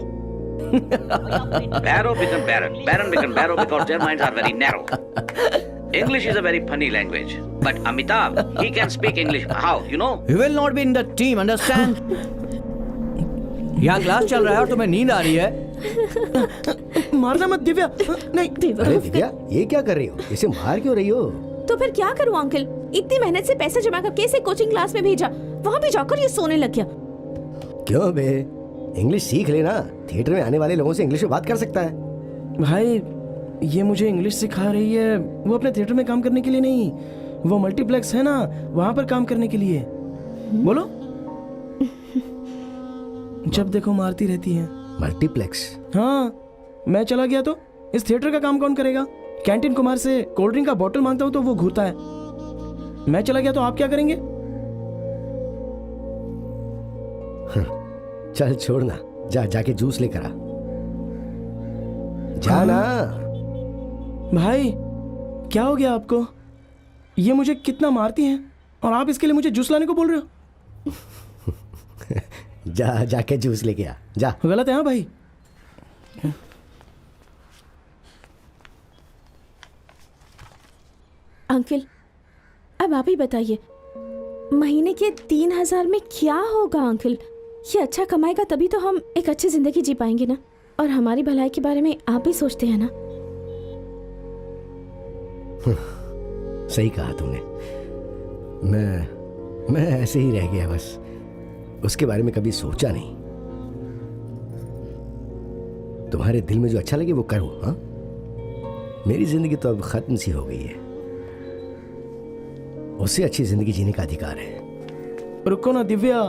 Barrow become Baron, Baron become Barrow because their minds are very narrow. English is a very funny language, but Amitabh, he can speak English. How? You know? You will not be in the team, understand? यहाँ class चल रहा है और तुम्हें नींद आ रही है। मारना मत दिव्या। नहीं अरे दिव्या, ये क्या कर रही हो? इसे मार क्यों रही हो? तो फिर क्या करूं अंकल? इतनी मेहनत से पैसे जमा करके इसे कोचिंग क्लास में भेजा, वहाँ भी जाकर ये सोने लग गया। क्यों बे? इंग्लिश सीख लेना, थिएटर में आने वाले लोगों से इंग्लिश में बात कर सकता है। भाई, ये मुझे इंग्लिश सिखा रही है, वो अपने थिएटर में काम करने के लिए नहीं, वो मल्टीप्लेक्स है ना, वहां पर काम करने के लिए। बोलो। जब देखो मारती रहती है। मल्टीप्लेक्स? हाँ, मैं चला गया तो इस थिएटर का काम कौन करेगा? कैंटीन कुमार से कोल्ड ड्रिंक का बोतल मांगता हूँ तो वो घूरता है। मैं चला गया तो आप क्या करेंगे? चल छोड़ना, जाके जूस लेकर आ। जाना। भाई, क्या हो गया आपको? ये मुझे कितना मारती हैं और आप इसके लिए मुझे जूस लाने को बोल रहे हो? जाके जूस लेके आ, जा। गलत है हाँ भाई। अंकल, अब आप ही बताइए, महीने के 3,000 में क्या होगा अंकल? ये अच्छा कमाएगा तभी तो हम एक अच्छी जिंदगी जी पाएंगे ना। और हमारी भलाई के बारे में आप भी सोचते हैं ना। सही कहा तुमने। मैं ऐसे ही रह गया, बस उसके बारे में कभी सोचा नहीं। तुम्हारे दिल में जो अच्छा लगे वो करो। हाँ, मेरी जिंदगी तो अब खत्म सी हो गई है, उससे अच्छी जिंदगी जीने का अधिकार है। रुको ना दिव्या,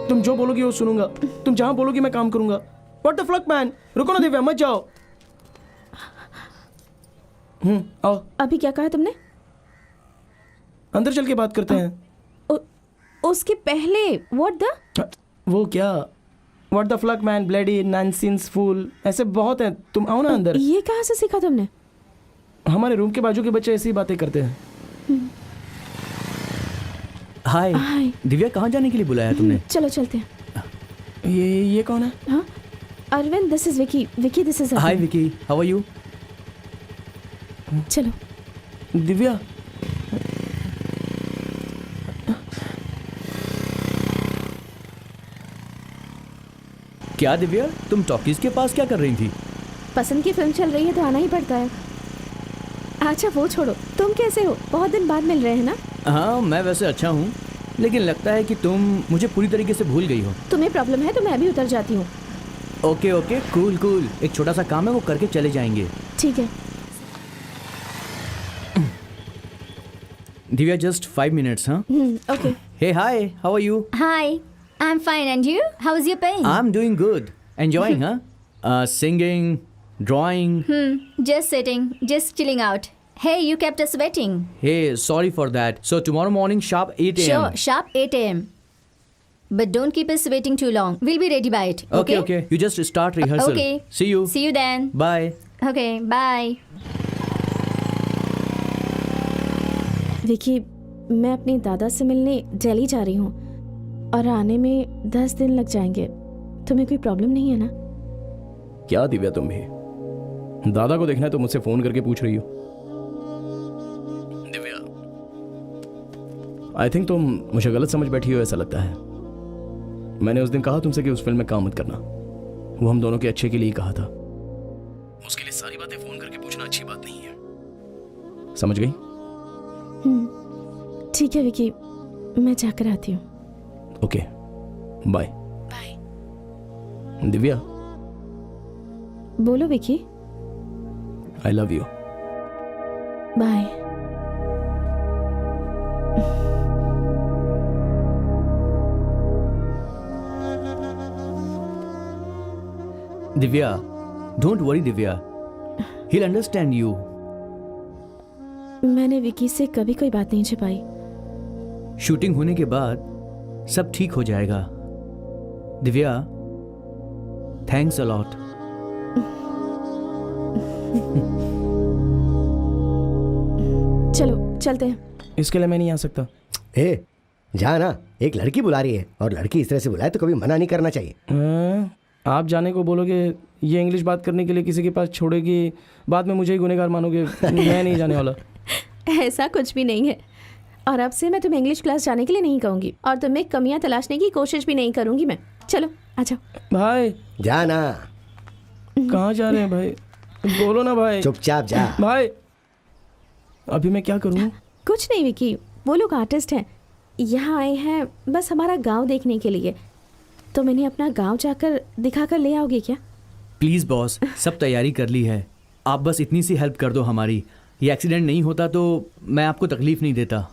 तुम जो बोलोगी वो सुनूंगा, तुम जहां बोलोगी मैं काम करूंगा। व्हाट द फ्लक मैन, रुको ना दिव्या, मत जाओ। आओ। अभी क्या कहा तुमने? अंदर चल के बात करते हैं। उसके पहले व्हाट द? वो क्या, what the flock man, bloody, nonsense, fool, ऐसे बहुत हैं। तुम आओ ना अंदर। ये कहाँ से सीखा तुमने? हमारे रूम के बाजू के बच्चे ऐसी बातें करते हैं। हाय। दिव्या, कहाँ जाने के लिए बुलाया तुमने? चलो चलते हैं। ये कौन है? हाँ, Arvind, this is Vicky. Vicky, this is. Hi Vicky, how are you? चलो। दिव्या, क्या दिव्या, तुम टॉकीज के पास क्या कर रही थी? पसंद की फिल्म चल रही है तो आना ही पड़ता है। अच्छा वो छोड़ो, तुम कैसे हो? बहुत दिन बाद मिल रहे हैं ना। हाँ, मैं वैसे अच्छा हूँ, लेकिन लगता है कि तुम मुझे पूरी तरीके से भूल गई हो। तुम्हें प्रॉब्लम है तो मैं भी उतर जाती हूँ। Okay okay, cool cool. एक छोटा सा काम है, वो करके चले जाएंगे। ठीक है। दिव्या, जस्ट 5 minutes, हाँ? Okay. Hey hi, how are you? Hi, I'm fine. And you? How's your pain? I'm doing good. Enjoying, huh? Singing, drawing. Just sitting, just chilling out. Hey, you kept us waiting. Hey, sorry for that. So tomorrow morning sharp 8 a.m. Sure, sharp 8 a.m. But don't keep us waiting too long. We'll be ready by it. Okay, okay. You just start rehearsal. Okay. See you. See you then. Bye. Okay, bye. Vicky, मैं अपने दादा से मिलने दिल्ली जा रही हूँ और आने में 10 दिन लग जाएंगे। तुम्हें कोई प्रॉब्लम नहीं है ना? क्या दिव्या, तुम भी दादा को देखना है तो मुझसे फोन करके पूछ रही हो? दिव्या, आई थिंक तुम मुझे गलत समझ बैठी हो, ऐसा लगता है। मैंने उस दिन कहा तुमसे कि उस फिल्म में काम मत करना, वो हम दोनों के अच्छे के लिए ही कहा था। उसके लिए सारी बातें फोन करके पूछना अच्छी बात नहीं है, समझ गई? ठीक है विकी, मैं जाकर आती हूँ। Okay, bye. बाय। दिव्या, बोलो Vicky. I love you. Bye. Divya, don't worry Divya, he'll understand you. मैंने विकी से कभी कोई बात नहीं छिपाई। शूटिंग होने के बाद सब ठीक हो जाएगा। Divya, thanks a lot. चलो चलते हैं। इसके लिए मैं नहीं आ सकता। ए, जा ना, एक लड़की बुला रही है और लड़की इस तरह से बुलाए तो कभी मना नहीं करना चाहिए। आप जाने को बोलोगे, ये इंग्लिश बात करने के लिए किसी के पास छोड़ेगी, बाद में मुझे ही गुनहगार मानोगे। मैं नहीं जाने वाला। ऐसा कुछ भी नहीं है, और अब से मैं तुम्हें इंग्लिश क्लास जाने के लिए नहीं कहूंगी और तुम्हें कमियां तलाशने की कोशिश भी नहीं करूंगी मैं। चलो आ जाओ। भाई जा ना। कहाँ जा रहे हैं भाई? बोलो ना भाई। चुपचाप जा। भाई अभी मैं क्या करूँ? कुछ नहीं विकी, वो लोग आर्टिस्ट हैं, यहाँ आए हैं बस हमारा गांव देखने के लिए। तो मैंने अपना गांव जाकर दिखा कर ले आओगे क्या? प्लीज बॉस, सब तैयारी कर ली है, आप बस इतनी सी हेल्प कर दो हमारी। ये एक्सीडेंट नहीं होता तो मैं आपको तकलीफ नहीं देता।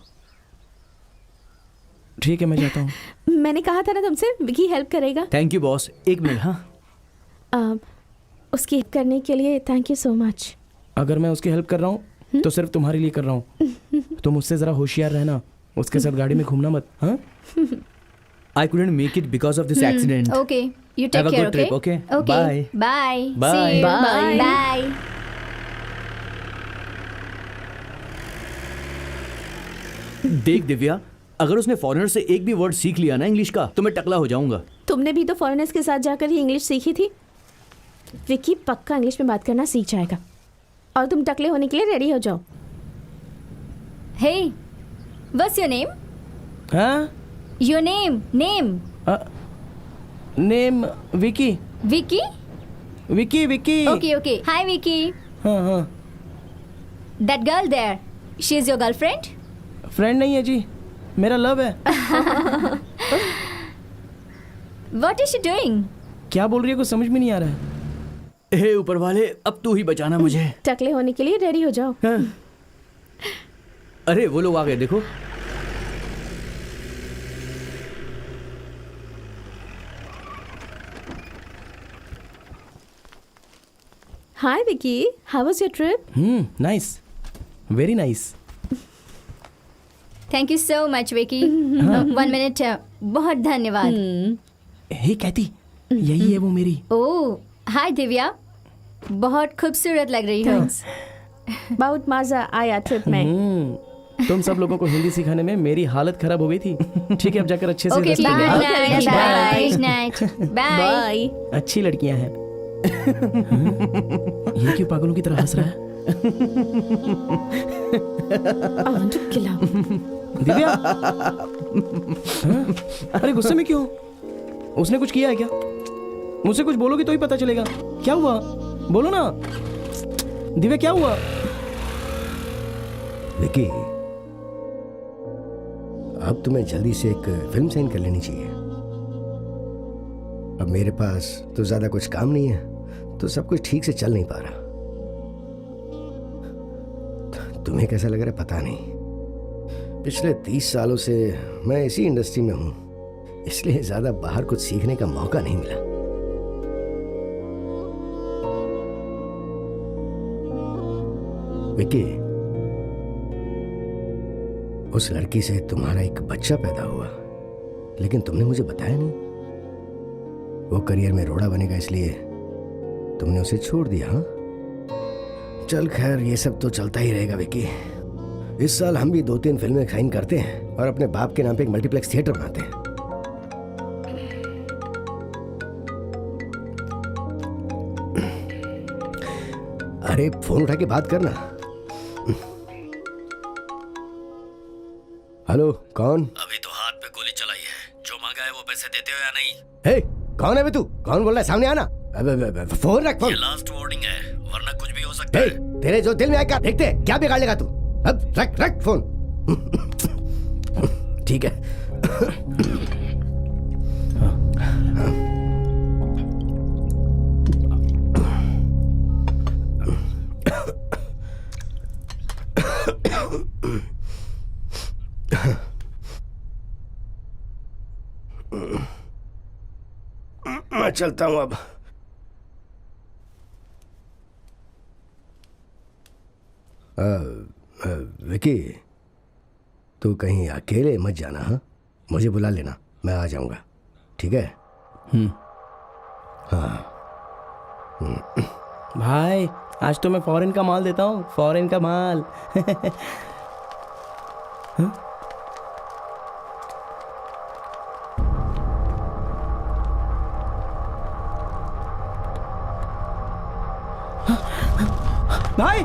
ठीक है, मैं जाता हूँ। मैंने कहा था ना तुमसे, विकी हेल्प करेगा। थैंक यू बॉस, एक मिनट। हाँ, उसकी हेल्प करने के लिए थैंक यू सो मच। अगर मैं उसकी हेल्प कर रहा हूँ तो सिर्फ तुम्हारे लिए कर रहा हूँ। तुम उससे ज़रा होशियार रहना, उसके साथ गाड़ी में घूमना मत। हाँ, I couldn't make it because of this accident. Okay, you take Have a care. good trip, okay? Okay. Bye. Bye. Bye. See you. Bye. Bye. देख दिव्या, अगर उसने फॉरेनर से एक भी वर्ड सीख लिया ना इंग्लिश का तो मैं टकला हो जाऊंगा। तुमने भी तो फॉरेनर्स के साथ जाकर ही इंग्लिश सीखी थी। विकी पक्का इंग्लिश में बात करना सीख जाएगा और तुम टकले होने के लिए रेडी हो जाओ। Hey, what's your name? हाँ, Your name. Name. Name Vicky. Vicky? Vicky Vicky. Okay, okay. Hi, Vicky. हाँ हाँ। That girl there. She is your girlfriend? Friend नहीं है जी, मेरा लव है। What is she doing? क्या बोल रही है, कुछ समझ में नहीं आ रहा है। हे ऊपर वाले, अब तू ही बचाना मुझे। टकले होने के लिए रेडी हो जाओ। हाँ। अरे वो लोग आ गए, देखो। Hi Vicky, how was your trip? Nice, very nice. Thank you so much, Vicky. 1 minute. बहुत धन्यवाद। हे कहती, यही है वो मेरी। ओह, हाय दिव्या, बहुत खूबसूरत लग रही हो। बहुत मजा आया ट्रिप में। तुम सब लोगों को हिंदी सिखाने में मेरी हालत खराब हो गई थी। ठीक है, अब जाकर अच्छे से Okay, रेस्ट bye, करो। night, bye, night, bye. Bye. अच्छी लड़कियां हैं। ये क्यों पागलों की तरह हंस रहा है? I want to kill her. Divya, हाँ? अरे गुस्से में क्यों? उसने कुछ किया है क्या? मुझसे कुछ बोलोगी तो ही पता चलेगा। क्या हुआ, बोलो ना। दिव्या क्या हुआ? विकी, अब तुम्हें जल्दी से एक फिल्म साइन कर लेनी चाहिए। अब मेरे पास तो ज्यादा कुछ काम नहीं है, तो सब कुछ ठीक से चल नहीं पा रहा। तुम्हें कैसा लग रहा है पता नहीं, पिछले 30 सालों से मैं इसी इंडस्ट्री में हूं, इसलिए ज्यादा बाहर कुछ सीखने का मौका नहीं मिला। विकी, उस लड़की से तुम्हारा एक बच्चा पैदा हुआ, लेकिन तुमने मुझे बताया नहीं। वो करियर में रोड़ा बनेगा इसलिए तुमने उसे छोड़ दिया। हाँ, चल खैर, ये सब तो चलता ही रहेगा विकी। इस साल हम भी 2-3 फिल्में साइन करते हैं और अपने बाप के नाम पे एक मल्टीप्लेक्स थिएटर बनाते हैं। अरे फोन उठा के बात करना। हेलो, कौन? अभी तो हाथ पे गोली चलाई है, जो मांगा है वो पैसे देते हो या नहीं? हे, कौन है बे तू? कौन बोल रहा है? सामने आना। फोन रख, फोन। ये लास्ट वार्निंग है, वरना कुछ भी हो सकता है। तेरे जो दिल में आएगा देखते हैं, क्या बिगाड़ लेगा तू। अब रख रख फोन। ठीक है। मैं चलता हूं अब। विकी, तू कहीं अकेले मत जाना। हाँ, मुझे बुला लेना, मैं आ जाऊंगा। ठीक है? हाँ। भाई आज तो मैं फॉरेन का माल देता हूँ, फॉरेन का माल। भाई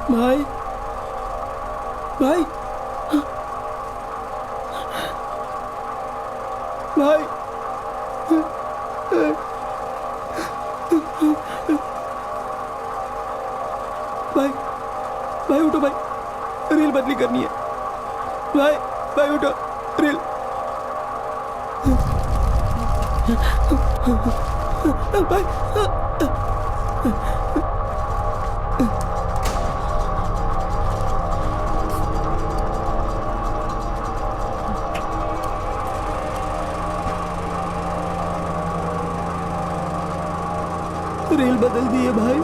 भाई भाई भाई भाई भाई उठो भाई, रील बदली करनी है। भाई भाई उठो, रील। भाई रील बदल दी है भाई।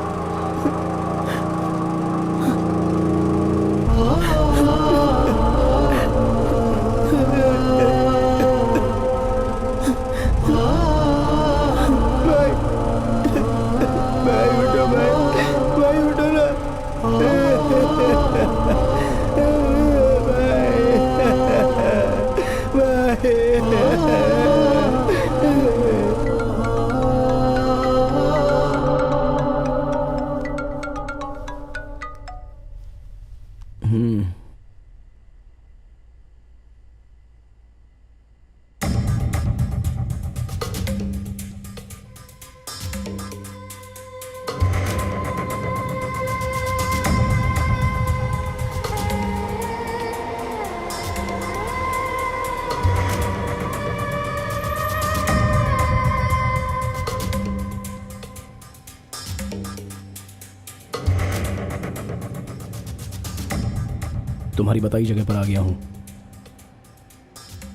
तुम्हारी बताई जगह पर आ गया हूं।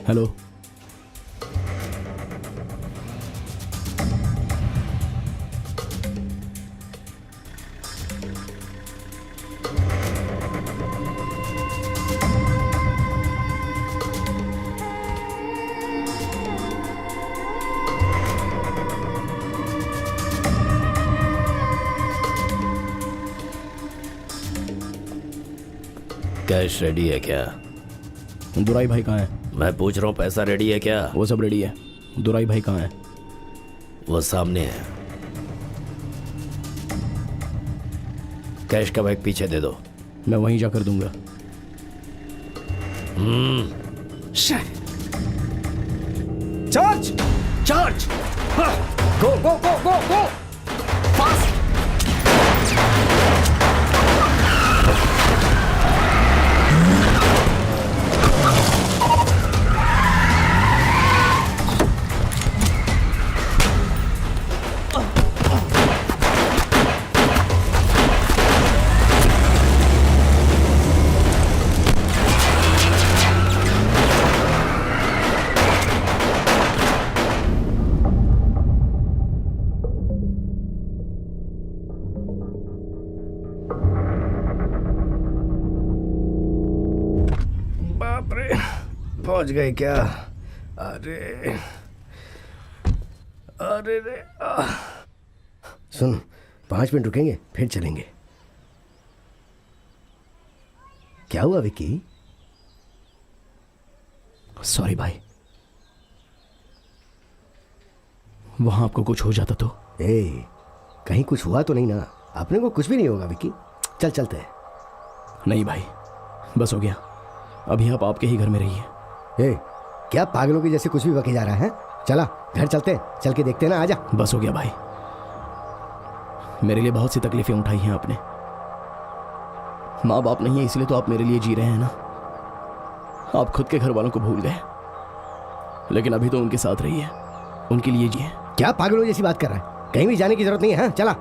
हेलो, कैश रेडी है क्या? दुराई भाई कहाँ है? मैं पूछ रहा हूँ पैसा रेडी है क्या? वो सब रेडी है। दुराई भाई कहाँ है? वो सामने है। कैश का बैग पीछे दे दो। मैं वहीं जाकर दूंगा। चार्ज चार्ज, गो गो गो गो गो फास्ट। पहुंच गए क्या? अरे अरे रे सुन, 5 मिनट रुकेंगे फिर चलेंगे। क्या हुआ विकी? सॉरी भाई, वहां आपको कुछ हो जाता तो? कहीं कुछ हुआ तो नहीं ना? अपने को कुछ भी नहीं होगा विकी, चल चलते हैं। नहीं भाई, बस हो गया, अभी आप आपके ही घर में रहिए। क्या पागलों की जैसे कुछ भी बके जा रहा है? चला घर चलते हैं, चल के देखते हैं ना, आजा। बस हो गया भाई, मेरे लिए बहुत सी तकलीफें उठाई हैं आपने। माँ बाप नहीं है इसलिए तो आप मेरे लिए जी रहे हैं ना। आप खुद के घर वालों को भूल गए, लेकिन अभी तो उनके साथ रहिए, उनके लिए जिए। क्या पागलों जैसी बात कर रहा है? कहीं भी जाने की जरूरत नहीं है। चला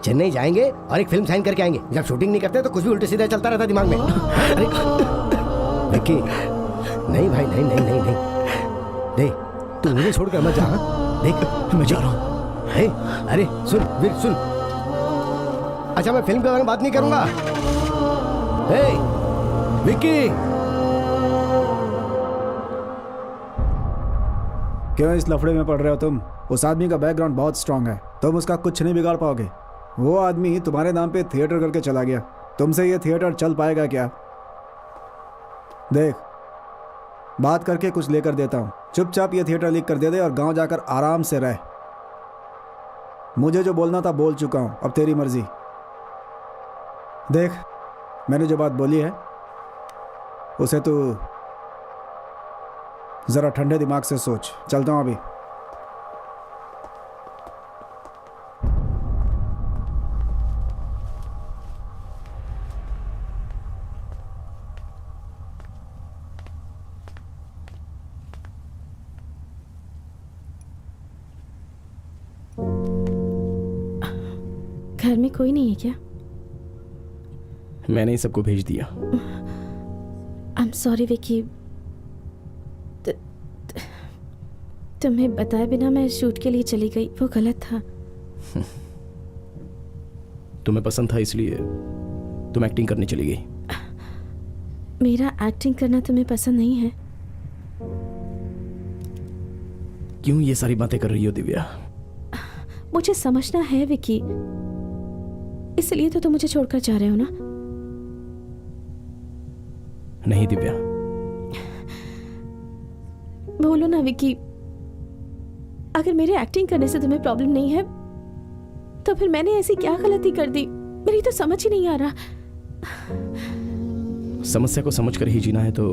चेन्नई जाएंगे और एक फिल्म साइन करके आएंगे। जब शूटिंग नहीं करते तो कुछ भी उल्टे सीधे चलता रहता दिमाग में। अरे विक्की, नहीं भाई, नहीं नहीं नहीं नहीं, देख तू मुझे छोड़कर मत जा। देख मैं जा रहा हूँ। अरे सुन वीर, सुन। अच्छा मैं फिल्म के बारे में बात नहीं करूंगा। विक्की, क्यों इस लफड़े में पड़ रहे हो तुम? उस आदमी का बैकग्राउंड बहुत स्ट्रांग है, तुम उसका कुछ नहीं बिगाड़ पाओगे। वो आदमी तुम्हारे नाम पे थिएटर करके चला गया, तुमसे ये थिएटर चल पाएगा क्या? देख, बात करके कुछ लेकर देता हूँ, चुपचाप ये थिएटर लीक कर दे और गांव जाकर आराम से रह। मुझे जो बोलना था बोल चुका हूँ, अब तेरी मर्जी। देख, मैंने जो बात बोली है उसे तू जरा ठंडे दिमाग से सोच। चलता हूँ अभी। घर में कोई नहीं है क्या? मैंने ही सबको भेज दिया। आई एम सॉरी विकी, तुम्हें बताए बिना मैं शूट के लिए चली गई, वो गलत था। तुम्हें पसंद था इसलिए तुम एक्टिंग करने चली गई। मेरा एक्टिंग करना तुम्हें पसंद नहीं है? क्यों ये सारी बातें कर रही हो दिव्या? मुझे समझना है विकी, इसलिए तो तुम मुझे छोड़कर जा रहे हो ना? नहीं दिव्या, बोलो ना विकी, अगर मेरे एक्टिंग करने से तुम्हें प्रॉब्लम नहीं है तो फिर मैंने ऐसी क्या गलती कर दी? मेरी तो समझ ही नहीं आ रहा। समस्या को समझकर ही जीना है तो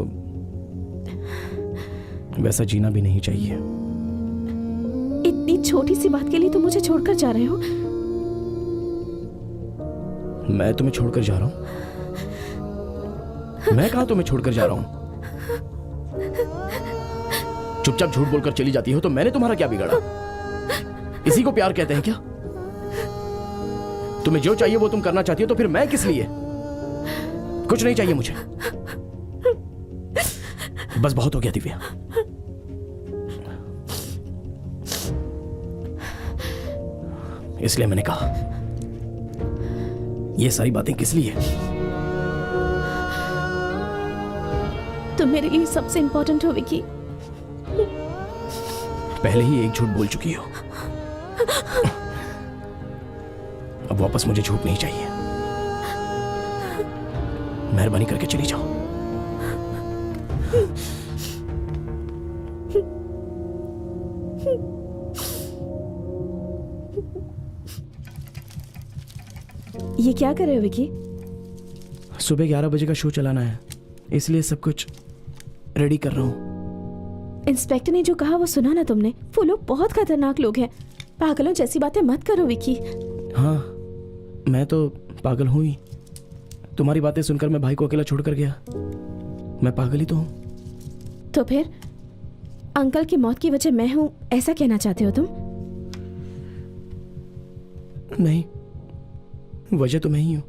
वैसा जीना भी नहीं चाहिए। इतनी छोटी सी बात के लिए तुम मुझे छोड़कर जा रहे हो? मैं तुम्हें छोड़कर जा रहा हूं? मैं कहा तुम्हें छोड़कर जा रहा हूं? चुपचाप झूठ बोलकर चली जाती हो तो मैंने तुम्हारा क्या बिगाड़ा? इसी को प्यार कहते हैं क्या? तुम्हें जो चाहिए वो तुम करना चाहती हो तो फिर मैं किस लिए? कुछ नहीं चाहिए मुझे, बस बहुत हो गया दिव्या। इसलिए मैंने कहा ये सारी बातें किस लिए? तुम मेरे लिए सबसे इंपॉर्टेंट हो विकी। पहले ही एक झूठ बोल चुकी हो, अब वापस मुझे झूठ नहीं चाहिए। मेहरबानी करके चली जाओ। ये क्या कर रहे हो विकी? सुबह 11 बजे का शो चलाना है, इसलिए सब कुछ रेडी कर रहा हूँ। इंस्पेक्टर ने जो कहा वो सुना ना तुमने? वो लोग बहुत खतरनाक लोग हैं। पागलों जैसी बातें मत करो विकी। हाँ, मैं तो पागल हूँ ही। तुम्हारी बातें सुनकर मैं भाई को अकेला छोड़कर गया। मैं पागल ही तो हूँ। तो फिर अंकल की मौत की वजह मैं हूं, ऐसा कहना चाहते हो तुम? नहीं, वजह तो मैं ही हूं।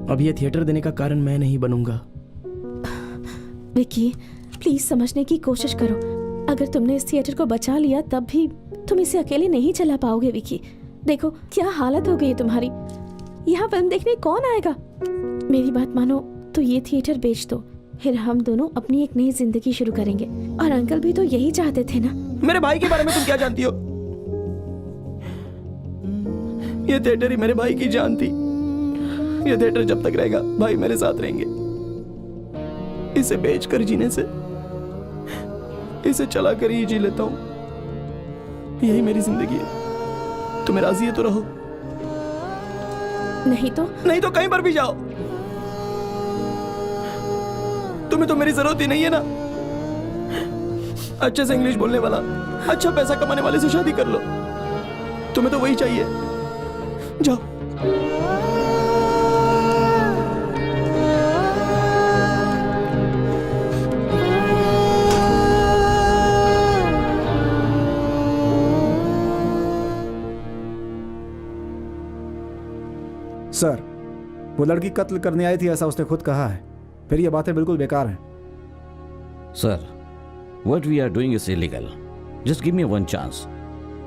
अब ये थिएटर देने का कारण मैं नहीं बनूंगा। विकी, प्लीज समझने की कोशिश करो। अगर तुमने इस थिएटर को बचा लिया तब भी तुम इसे अकेले नहीं चला पाओगे विकी। देखो क्या हालत हो गई है तुम्हारी। यहाँ फिल्म देखने कौन आएगा? मेरी बात मानो तो ये थिएटर बेच दो, फिर हम दोनों अपनी एक नई जिंदगी शुरू करेंगे। और अंकल भी तो यही चाहते थे ना। मेरे भाई के बारे में तुम क्या जानती हो? ये थिएटर ही मेरे भाई की जान थी। ये थिएटर जब तक रहेगा भाई मेरे साथ रहेंगे। इसे बेचकर जीने से इसे चला कर ही जी लेता हूं। यही मेरी जिंदगी है। तुम्हें राजी है तो रहो, नहीं तो कहीं पर भी जाओ। तुम्हें तो मेरी जरूरत ही नहीं है ना। अच्छे से इंग्लिश बोलने वाला, अच्छा पैसा कमाने वाले से शादी कर लो। तुम्हें तो वही चाहिए। जाओ। सर, वो लड़की कत्ल करने आई थी ऐसा उसने खुद कहा है। फिर ये बातें बिल्कुल बेकार हैं। Sir, what we are doing is illegal. Just give me one chance.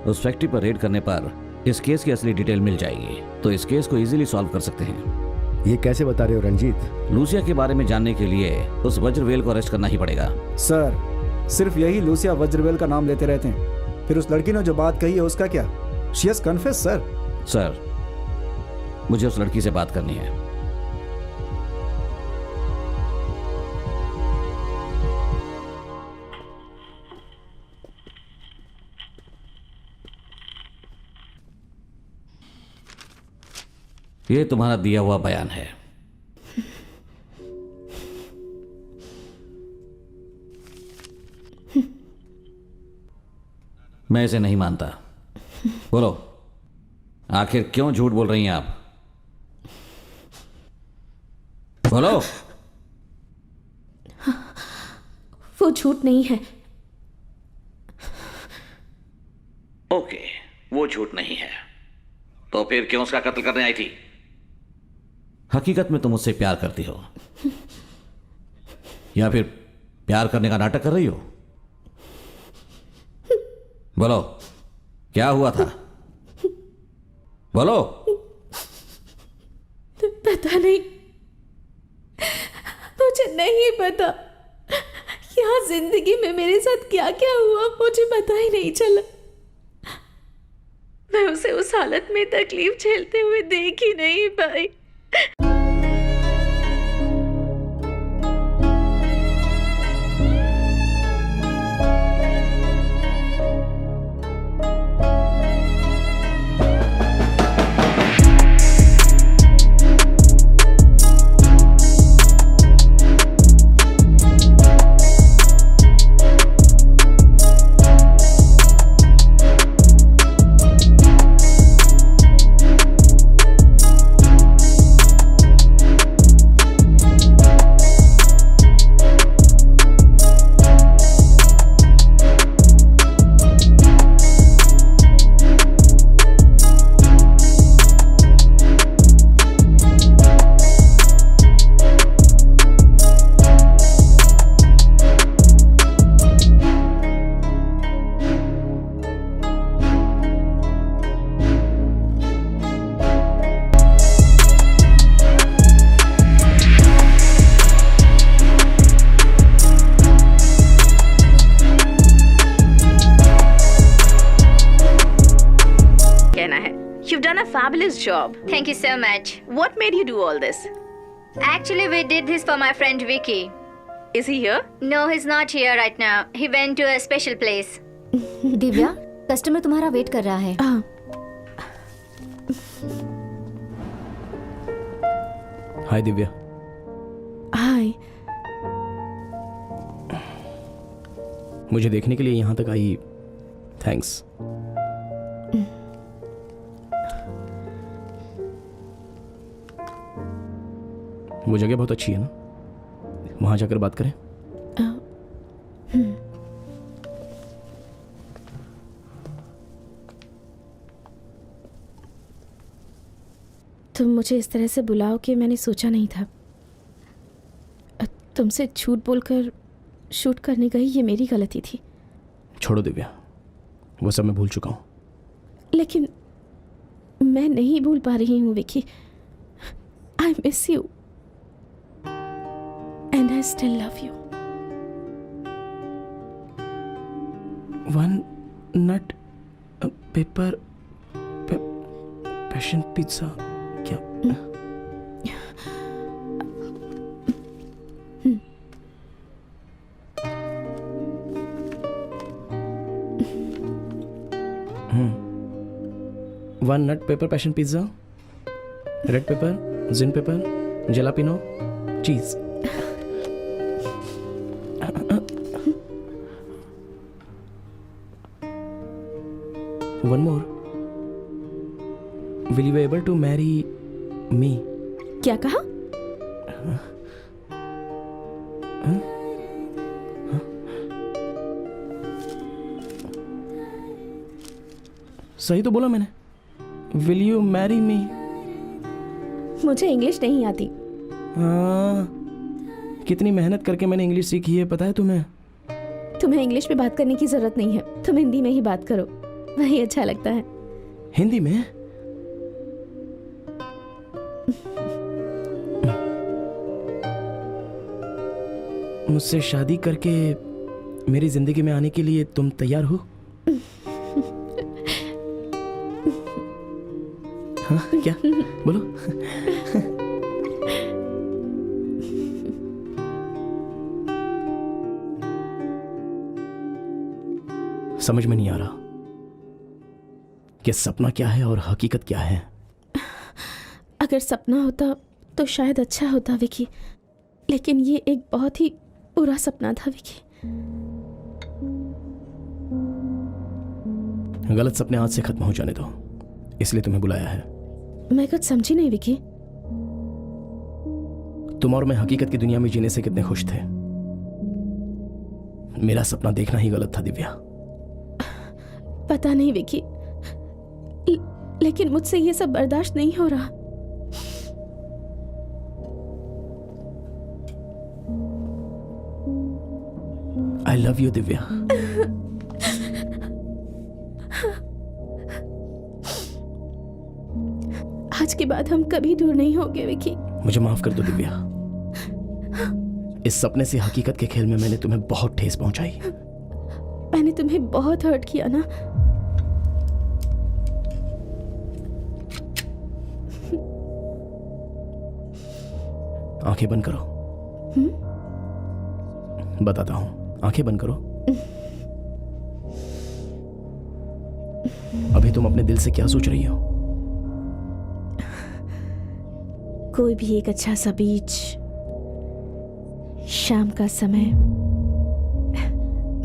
उस फैक्ट्री पर रेड करने पर इस केस की असली डिटेल मिल जाएगी, तो इस केस को इजीली सॉल्व कर सकते हैं। ये कैसे बता रहे हो रंजीत? लूसिया के बारे में जानने के लिए उस वज्रवेल को अरेस्ट करना ही पड़ेगा। सर, सिर्फ यही लूसिया वज्रवेल का नाम लेते रहते हैं। फिर उस लड़की ने जो बात कही है उसका क्या? She has confess sir. Sir, मुझे उस लड़की से बात करनी है। ये तुम्हारा दिया हुआ बयान है। मैं इसे नहीं मानता। बोलो, आखिर क्यों झूठ बोल रही हैं आप? बोलो। वो झूठ नहीं है। ओके, वो झूठ नहीं है, तो फिर क्यों उसका कत्ल करने आई थी? हकीकत में तुम मुझसे प्यार करती हो या फिर प्यार करने का नाटक कर रही हो? बोलो, क्या हुआ था? बोलो। पता नहीं, मुझे नहीं पता। यहाँ जिंदगी में मेरे साथ क्या क्या हुआ मुझे पता ही नहीं चला। मैं उसे उस हालत में तकलीफ झेलते हुए देख ही नहीं पाई। You've done a fabulous job. Thank you so much. What made you do all this? Actually, we did this for my friend Vicky. Is he here? No, he's not here right now. He went to a special place. Divya, customer तुम्हारा wait कर रहा है। हाय दिव्या। हाय। मुझे देखने के लिए यहाँ तक आई, थैंक्स। वो जगह बहुत अच्छी है ना, वहां जाकर बात करें। तुम मुझे इस तरह से बुलाओ कि मैंने सोचा नहीं था। तुमसे झूठ बोलकर शूट करने गई, ये मेरी गलती थी। छोड़ो दिव्या, वो सब मैं भूल चुका हूँ। लेकिन मैं नहीं भूल पा रही हूँ Vicky. I miss you and I I still love you. One nut pepper passion pizza क्या? One nut pepper passion pizza, red pepper, gin pepper, jalapeno, cheese. One more. Will you be able to marry me? क्या कहा? सही तो बोला मैंने. Will you marry me? मुझे English नहीं आती. हाँ, कितनी मेहनत करके मैंने इंग्लिश सीखी है पता है तुम्हें? तुम्हें इंग्लिश में बात करने की जरूरत नहीं है. तुम हिंदी में ही बात करो, वही अच्छा लगता है. हिंदी में? मुझसे शादी करके मेरी जिंदगी में आने के लिए तुम तैयार हो? हाँ, क्या बोलो? समझ में नहीं आ रहा कि सपना क्या है और हकीकत क्या है. अगर सपना होता तो शायद अच्छा होता विकी, लेकिन ये एक बहुत ही बुरा सपना था विकी. गलत सपने आज से खत्म हो जाने दो, इसलिए तुम्हें बुलाया है. मैं कुछ समझी नहीं विकी. तुम और मैं हकीकत की दुनिया में जीने से कितने खुश थे. मेरा सपना देखना ही गलत था दिव्या. पता नहीं विकी, लेकिन मुझसे ये सब बर्दाश्त नहीं हो रहा. I love you Divya. आज के बाद हम कभी दूर नहीं होंगे विकी. मुझे माफ कर दो दिव्या. इस सपने से हकीकत के खेल में मैंने तुम्हें बहुत ठेस पहुंचाई. मैंने तुम्हें बहुत हर्ट किया ना. आंखें बंद करो. बताता हूं. आंखें बंद करो. अभी तुम अपने दिल से क्या सोच रही हो? कोई भी एक अच्छा सा बीच, शाम का समय,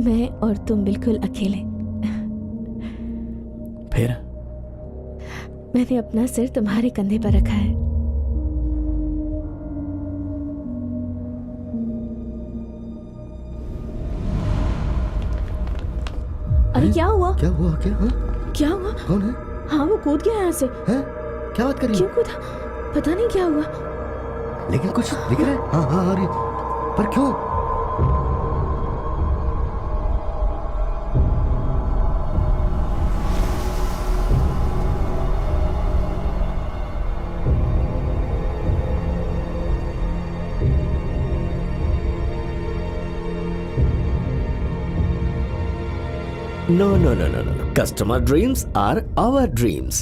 मैं और तुम बिल्कुल अकेले. फिर मैंने अपना सिर तुम्हारे कंधे पर रखा है. अरे क्या हुआ? क्या हुआ? क्या? हाँ? क्या हुआ? कौन है? हाँ, वो कूद गया यहाँ से. हैं? क्या बात कर रही क्यों कूदा? पता नहीं क्या हुआ. लेकिन कुछ दिख रहा है. हाँ हाँ, अरे पर क्यों? No, no, no, no, no. Customer dreams are our dreams.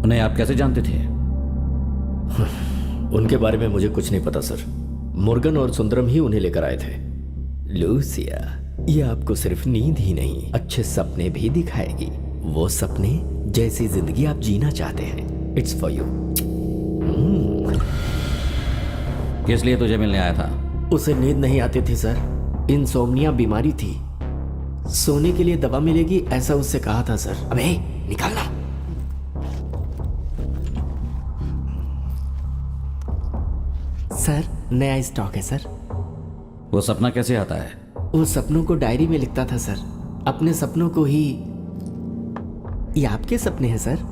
उन्हें आप कैसे जानते थे? उनके बारे में मुझे कुछ नहीं पता सर. मुर्गन और सुंदरम ही उन्हें लेकर आए थे. लूसिया, ये आपको सिर्फ नींद ही नहीं, अच्छे सपने भी दिखाएगी. वो सपने जैसी जिंदगी आप जीना चाहते हैं. It's for you. किस लिए तुझे मिलने आया था? उसे नींद नहीं आती थी सर. इंसोम्निया बीमारी थी. सोने के लिए दवा मिलेगी ऐसा उससे कहा था सर. अबे निकालना. सर नया स्टॉक है सर. वो सपना कैसे आता है? वो सपनों को डायरी में लिखता था सर. अपने सपनों को ही. ये आपके सपने हैं सर.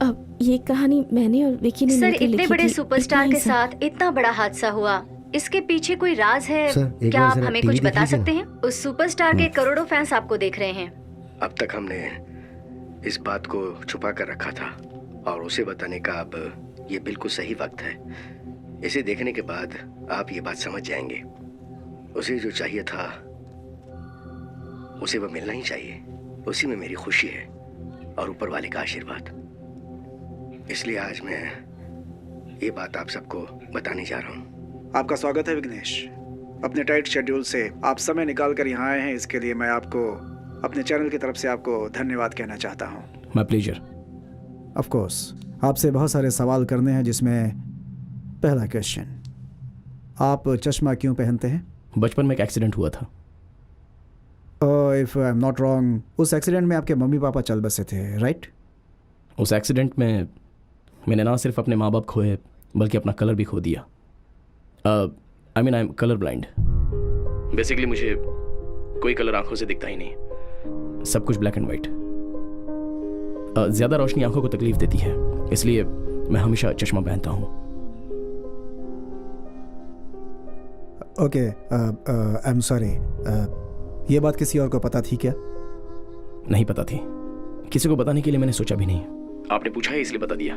अब ये कहानी मैंने और विकी ने सर, मिलकर इतने लिखी बड़े थी। सुपरस्टार इतना के ही सब। साथ इतना बड़ा हादसा हुआ, इसके पीछे कोई राज है? सर, एक क्या बार आप जरा हमें टीवी कुछ देख बता लीजिए सकते हैं? उस सुपरस्टार के करोड़ों फैंस आपको देख रहे हैं। अब तक हमने इस बात को छुपा कर रखा था और उसे बताने का अब ये बिल्कुल सही वक्त है। इसे देखने के बाद आप ये बात समझ जाएंगे। उसे जो चाहिए था उसे वो मिलना ही चाहिए। उसी में मेरी खुशी है और ऊपर वाले का आशीर्वाद। इसलिए आज मैं ये बात आप सबको बताने जा रहा हूँ। आपका स्वागत है विघ्नेश। अपने टाइट शेड्यूल से आप समय निकाल कर यहाँ आए हैं, इसके लिए मैं आपको अपने चैनल की तरफ से आपको धन्यवाद कहना चाहता हूँ। My pleasure. ऑफ कोर्स आपसे बहुत सारे सवाल करने हैं, जिसमें पहला क्वेश्चन, आप चश्मा क्यों पहनते हैं? बचपन में एक एक्सीडेंट हुआ था। If I am not wrong, उस एक्सीडेंट में आपके मम्मी पापा चल बसे थे, राइट? उस एक्सीडेंट में मैंने ना सिर्फ अपने माँ बाप खोए बल्कि अपना कलर भी खो दिया। I am colour blind. Basically मुझे कोई कलर आंखों से दिखता ही नहीं। सब कुछ ब्लैक एंड वाइट। ज़्यादा रोशनी आंखों को तकलीफ देती है, इसलिए मैं हमेशा चश्मा पहनता हूँ। Okay, I am sorry. ये बात किसी और को पता थी क्या? नहीं पता थी। किसी को बताने के लिए मैंने सोचा भी नहीं। आपने पूछा है इसलिए बता दिया।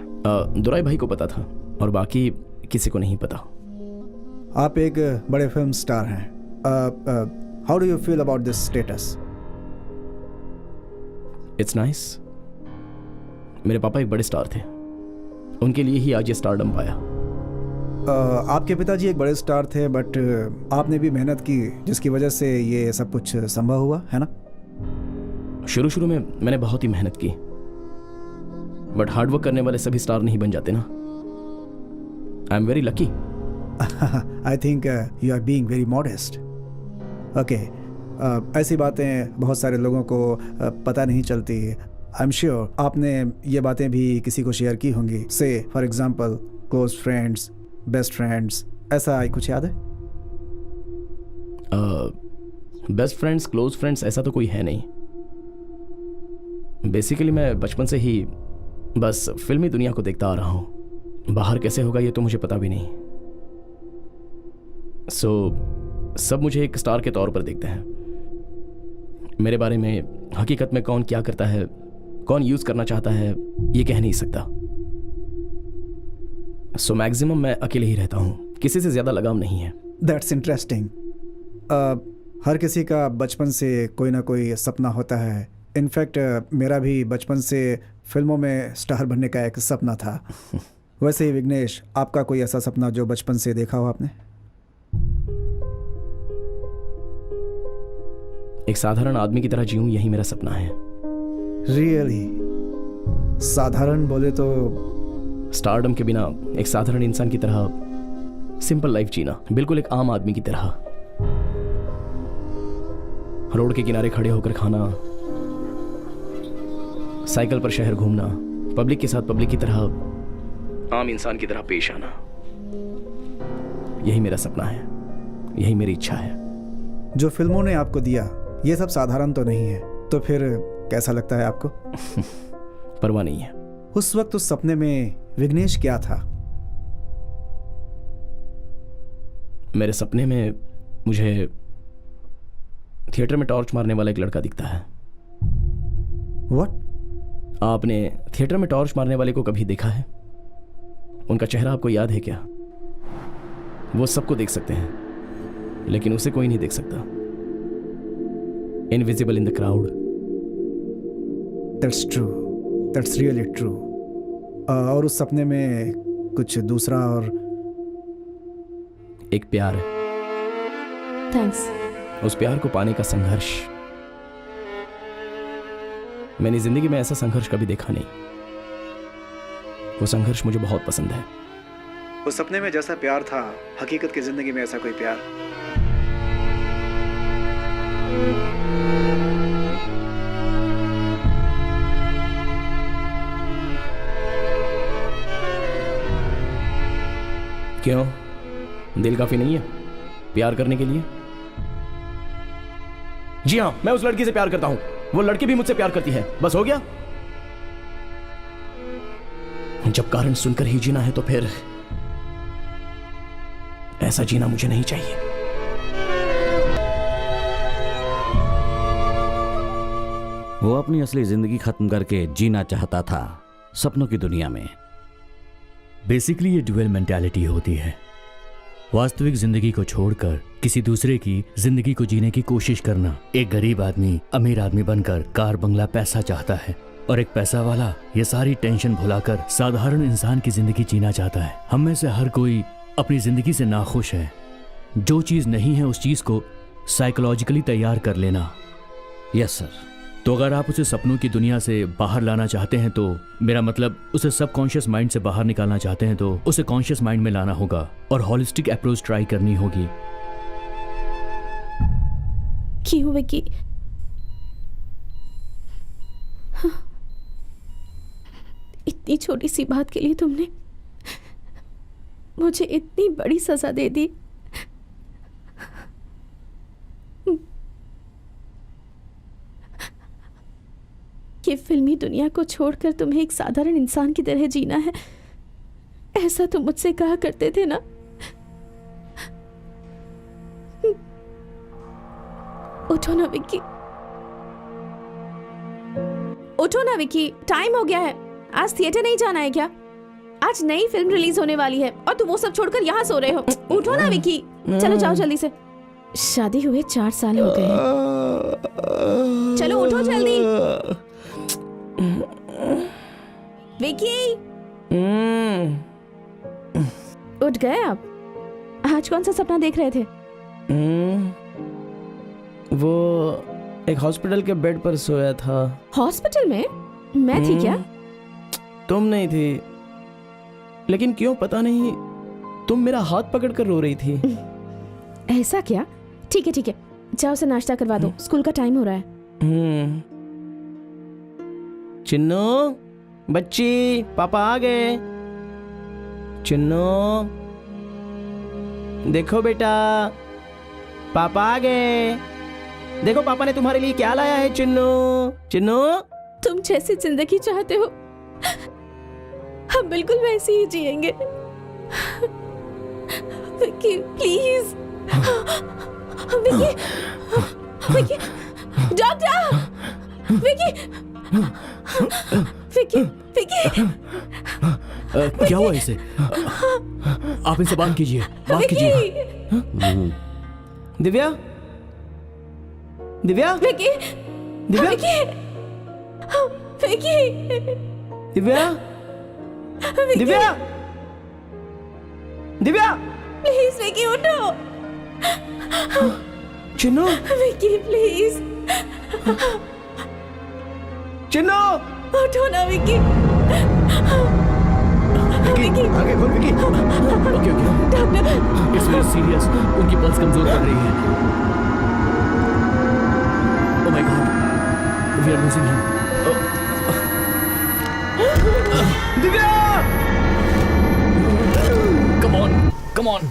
दुराई भाई को पता था और बाकी किसी को नहीं पता। आप एक बड़े फिल्म स्टार हैं। How do you feel about this status? It's nice. मेरे पापा एक बड़े स्टार थे, उनके लिए ही आज ये स्टारडम पाया। आपके पिताजी एक बड़े स्टार थे, बट आपने भी मेहनत की जिसकी वजह से ये सब कुछ संभव हुआ, है ना? शुरू में मैंने बहुत ही मेहनत की, बट हार्डवर्क करने वाले सभी स्टार नहीं बन जाते ना। I am very lucky. I think you are being very modest. Okay, ऐसी बातें बहुत सारे लोगों को पता नहीं चलती। आई एम श्योर आपने ये बातें भी किसी को शेयर की होंगी। से for example close friends, best friends, ऐसा कुछ याद है? बेस्ट फ्रेंड्स, क्लोज फ्रेंड्स ऐसा तो कोई है नहीं। बेसिकली मैं बचपन से ही बस फिल्मी दुनिया को देखता आ रहा हूँ। बाहर कैसे होगा ये तो मुझे पता भी नहीं। सब मुझे एक स्टार के तौर पर देखते हैं। मेरे बारे में हकीकत में कौन क्या करता है, कौन यूज करना चाहता है, ये कह नहीं सकता। मैक्सिमम मैं अकेले ही रहता हूँ, किसी से ज्यादा लगाव नहीं है। That's interesting. हर किसी का बचपन से कोई ना कोई सपना होता है। इनफैक्ट मेरा भी बचपन से फिल्मों में स्टार बनने का एक सपना था। वैसे ही विघ्नेश, आपका कोई ऐसा सपना जो बचपन से देखा हो आपने? एक साधारण आदमी की तरह जीऊं, यही मेरा सपना है। रियली? साधारण बोले तो स्टारडम के बिना एक साधारण इंसान की तरह सिंपल लाइफ जीना, बिल्कुल एक आम आदमी की तरह। रोड के किनारे खड़े होकर खाना, साइकिल पर शहर घूमना, पब्लिक के साथ पब्लिक की तरह आम इंसान की तरह पेश आना, यही मेरा सपना है, यही मेरी इच्छा है। जो फिल्मों ने आपको दिया ये सब साधारण तो नहीं है, तो फिर कैसा लगता है आपको? परवाह नहीं है। उस वक्त उस सपने में विघ्नेश क्या था? मेरे सपने में मुझे थिएटर में टॉर्च मारने वाला एक लड़का दिखता है। What? आपने थिएटर में टॉर्च मारने वाले को कभी देखा है? उनका चेहरा आपको याद है क्या? वो सबको देख सकते हैं, लेकिन उसे कोई नहीं देख सकता। Invisible in the crowd. That's true. That's really true. और उस सपने में कुछ दूसरा और एक प्यार है। थैंक्स। उस प्यार को पाने का संघर्ष। मैंने जिंदगी में ऐसा संघर्ष कभी देखा नहीं। वो संघर्ष मुझे बहुत पसंद है। उस सपने में जैसा प्यार था, हकीकत की जिंदगी में ऐसा कोई प्यार? क्यों? दिल काफी नहीं है प्यार करने के लिए? जी हाँ, मैं उस लड़की से प्यार करता हूं। वो लड़की भी मुझसे प्यार करती है, बस हो गया। जब कारण सुनकर ही जीना है तो फिर ऐसा जीना मुझे नहीं चाहिए। वो अपनी असली जिंदगी खत्म करके जीना चाहता था सपनों की दुनिया में। बेसिकली ये ड्यूअल मेंटालिटी होती है, वास्तविक जिंदगी को छोड़कर किसी दूसरे की जिंदगी को जीने की कोशिश करना। एक गरीब आदमी अमीर आदमी बनकर कार बंगला पैसा चाहता है, और एक पैसा वाला ये सारी टेंशन भुलाकर साधारण इंसान की जिंदगी जीना चाहता है। हम में से हर कोई अपनी जिंदगी से नाखुश है। जो चीज नहीं है उस चीज को साइकोलॉजिकली तैयार कर लेना। Yes sir. तो अगर आप उसे सपनों की दुनिया से बाहर लाना चाहते हैं, तो मेरा मतलब उसे सबकॉन्शियस माइंड से बाहर निकालना चाहते हैं, तो उसे कॉन्शियस माइंड में लाना होगा और हॉलिस्टिक अप्रोच ट्राई करनी होगी। क्यों विकी? इतनी छोटी सी बात के लिए तुमने मुझे इतनी बड़ी सजा दे दी। ये फिल्मी दुनिया को छोड़कर तुम्हें एक साधारण इंसान की तरह जीना है, ऐसा तुम मुझसे कहा करते थे ना। उठो ना विक्की, उठो ना विक्की, टाइम हो गया है। आज थिएटर नहीं जाना है क्या? आज नई फिल्म रिलीज होने वाली है और तुम वो सब छोड़कर यहाँ सो रहे हो। उठो ना विक्की, चलो जाओ जल्दी से। शादी हुए 4 साल हो गए, चलो उठो जल्दी। विक्की उठ गए आप? आज कौन सा सपना देख रहे थे? वो एक हॉस्पिटल के बेड पर सोया था। हॉस्पिटल में? मैं थी क्या? तुम नहीं थी, लेकिन क्यों पता नहीं तुम मेरा हाथ पकड़कर रो रही थी। ऐसा क्या? ठीक है ठीक है, जाओ से नाश्ता करवा दो, स्कूल का टाइम हो रहा है। चिन्नू बच्ची, पापा आ गए। चिन्नू देखो बेटा, पापा आ गए। देखो पापा ने तुम्हारे लिए क्या लाया है। चिन्नू, चिन्नू तुम जैसी जिंदगी चाहते हो हम बिल्कुल वैसे ही जिएंगे। Vicky please, Vicky, Vicky, doctor, Vicky, Vicky, Vicky. क्या हुआ इसे? आप इनसे बात कीजिए, बात कीजिए। दिव्या, दिव्या, विक्की, दिव्या, विक्की, विक्की, दिव्या, दिव्या, दिव्या, प्लीज विक्की उठो। चिन्नू, विक्की प्लीज, चिन्नू उठो ना विक्की। विक्की, आगे बोल Vicky. Okay okay, doctor it's very serious, उनकी पल्स कमजोर पड़ रही है। Oh my god, we are losing him. Divya, come on, come on.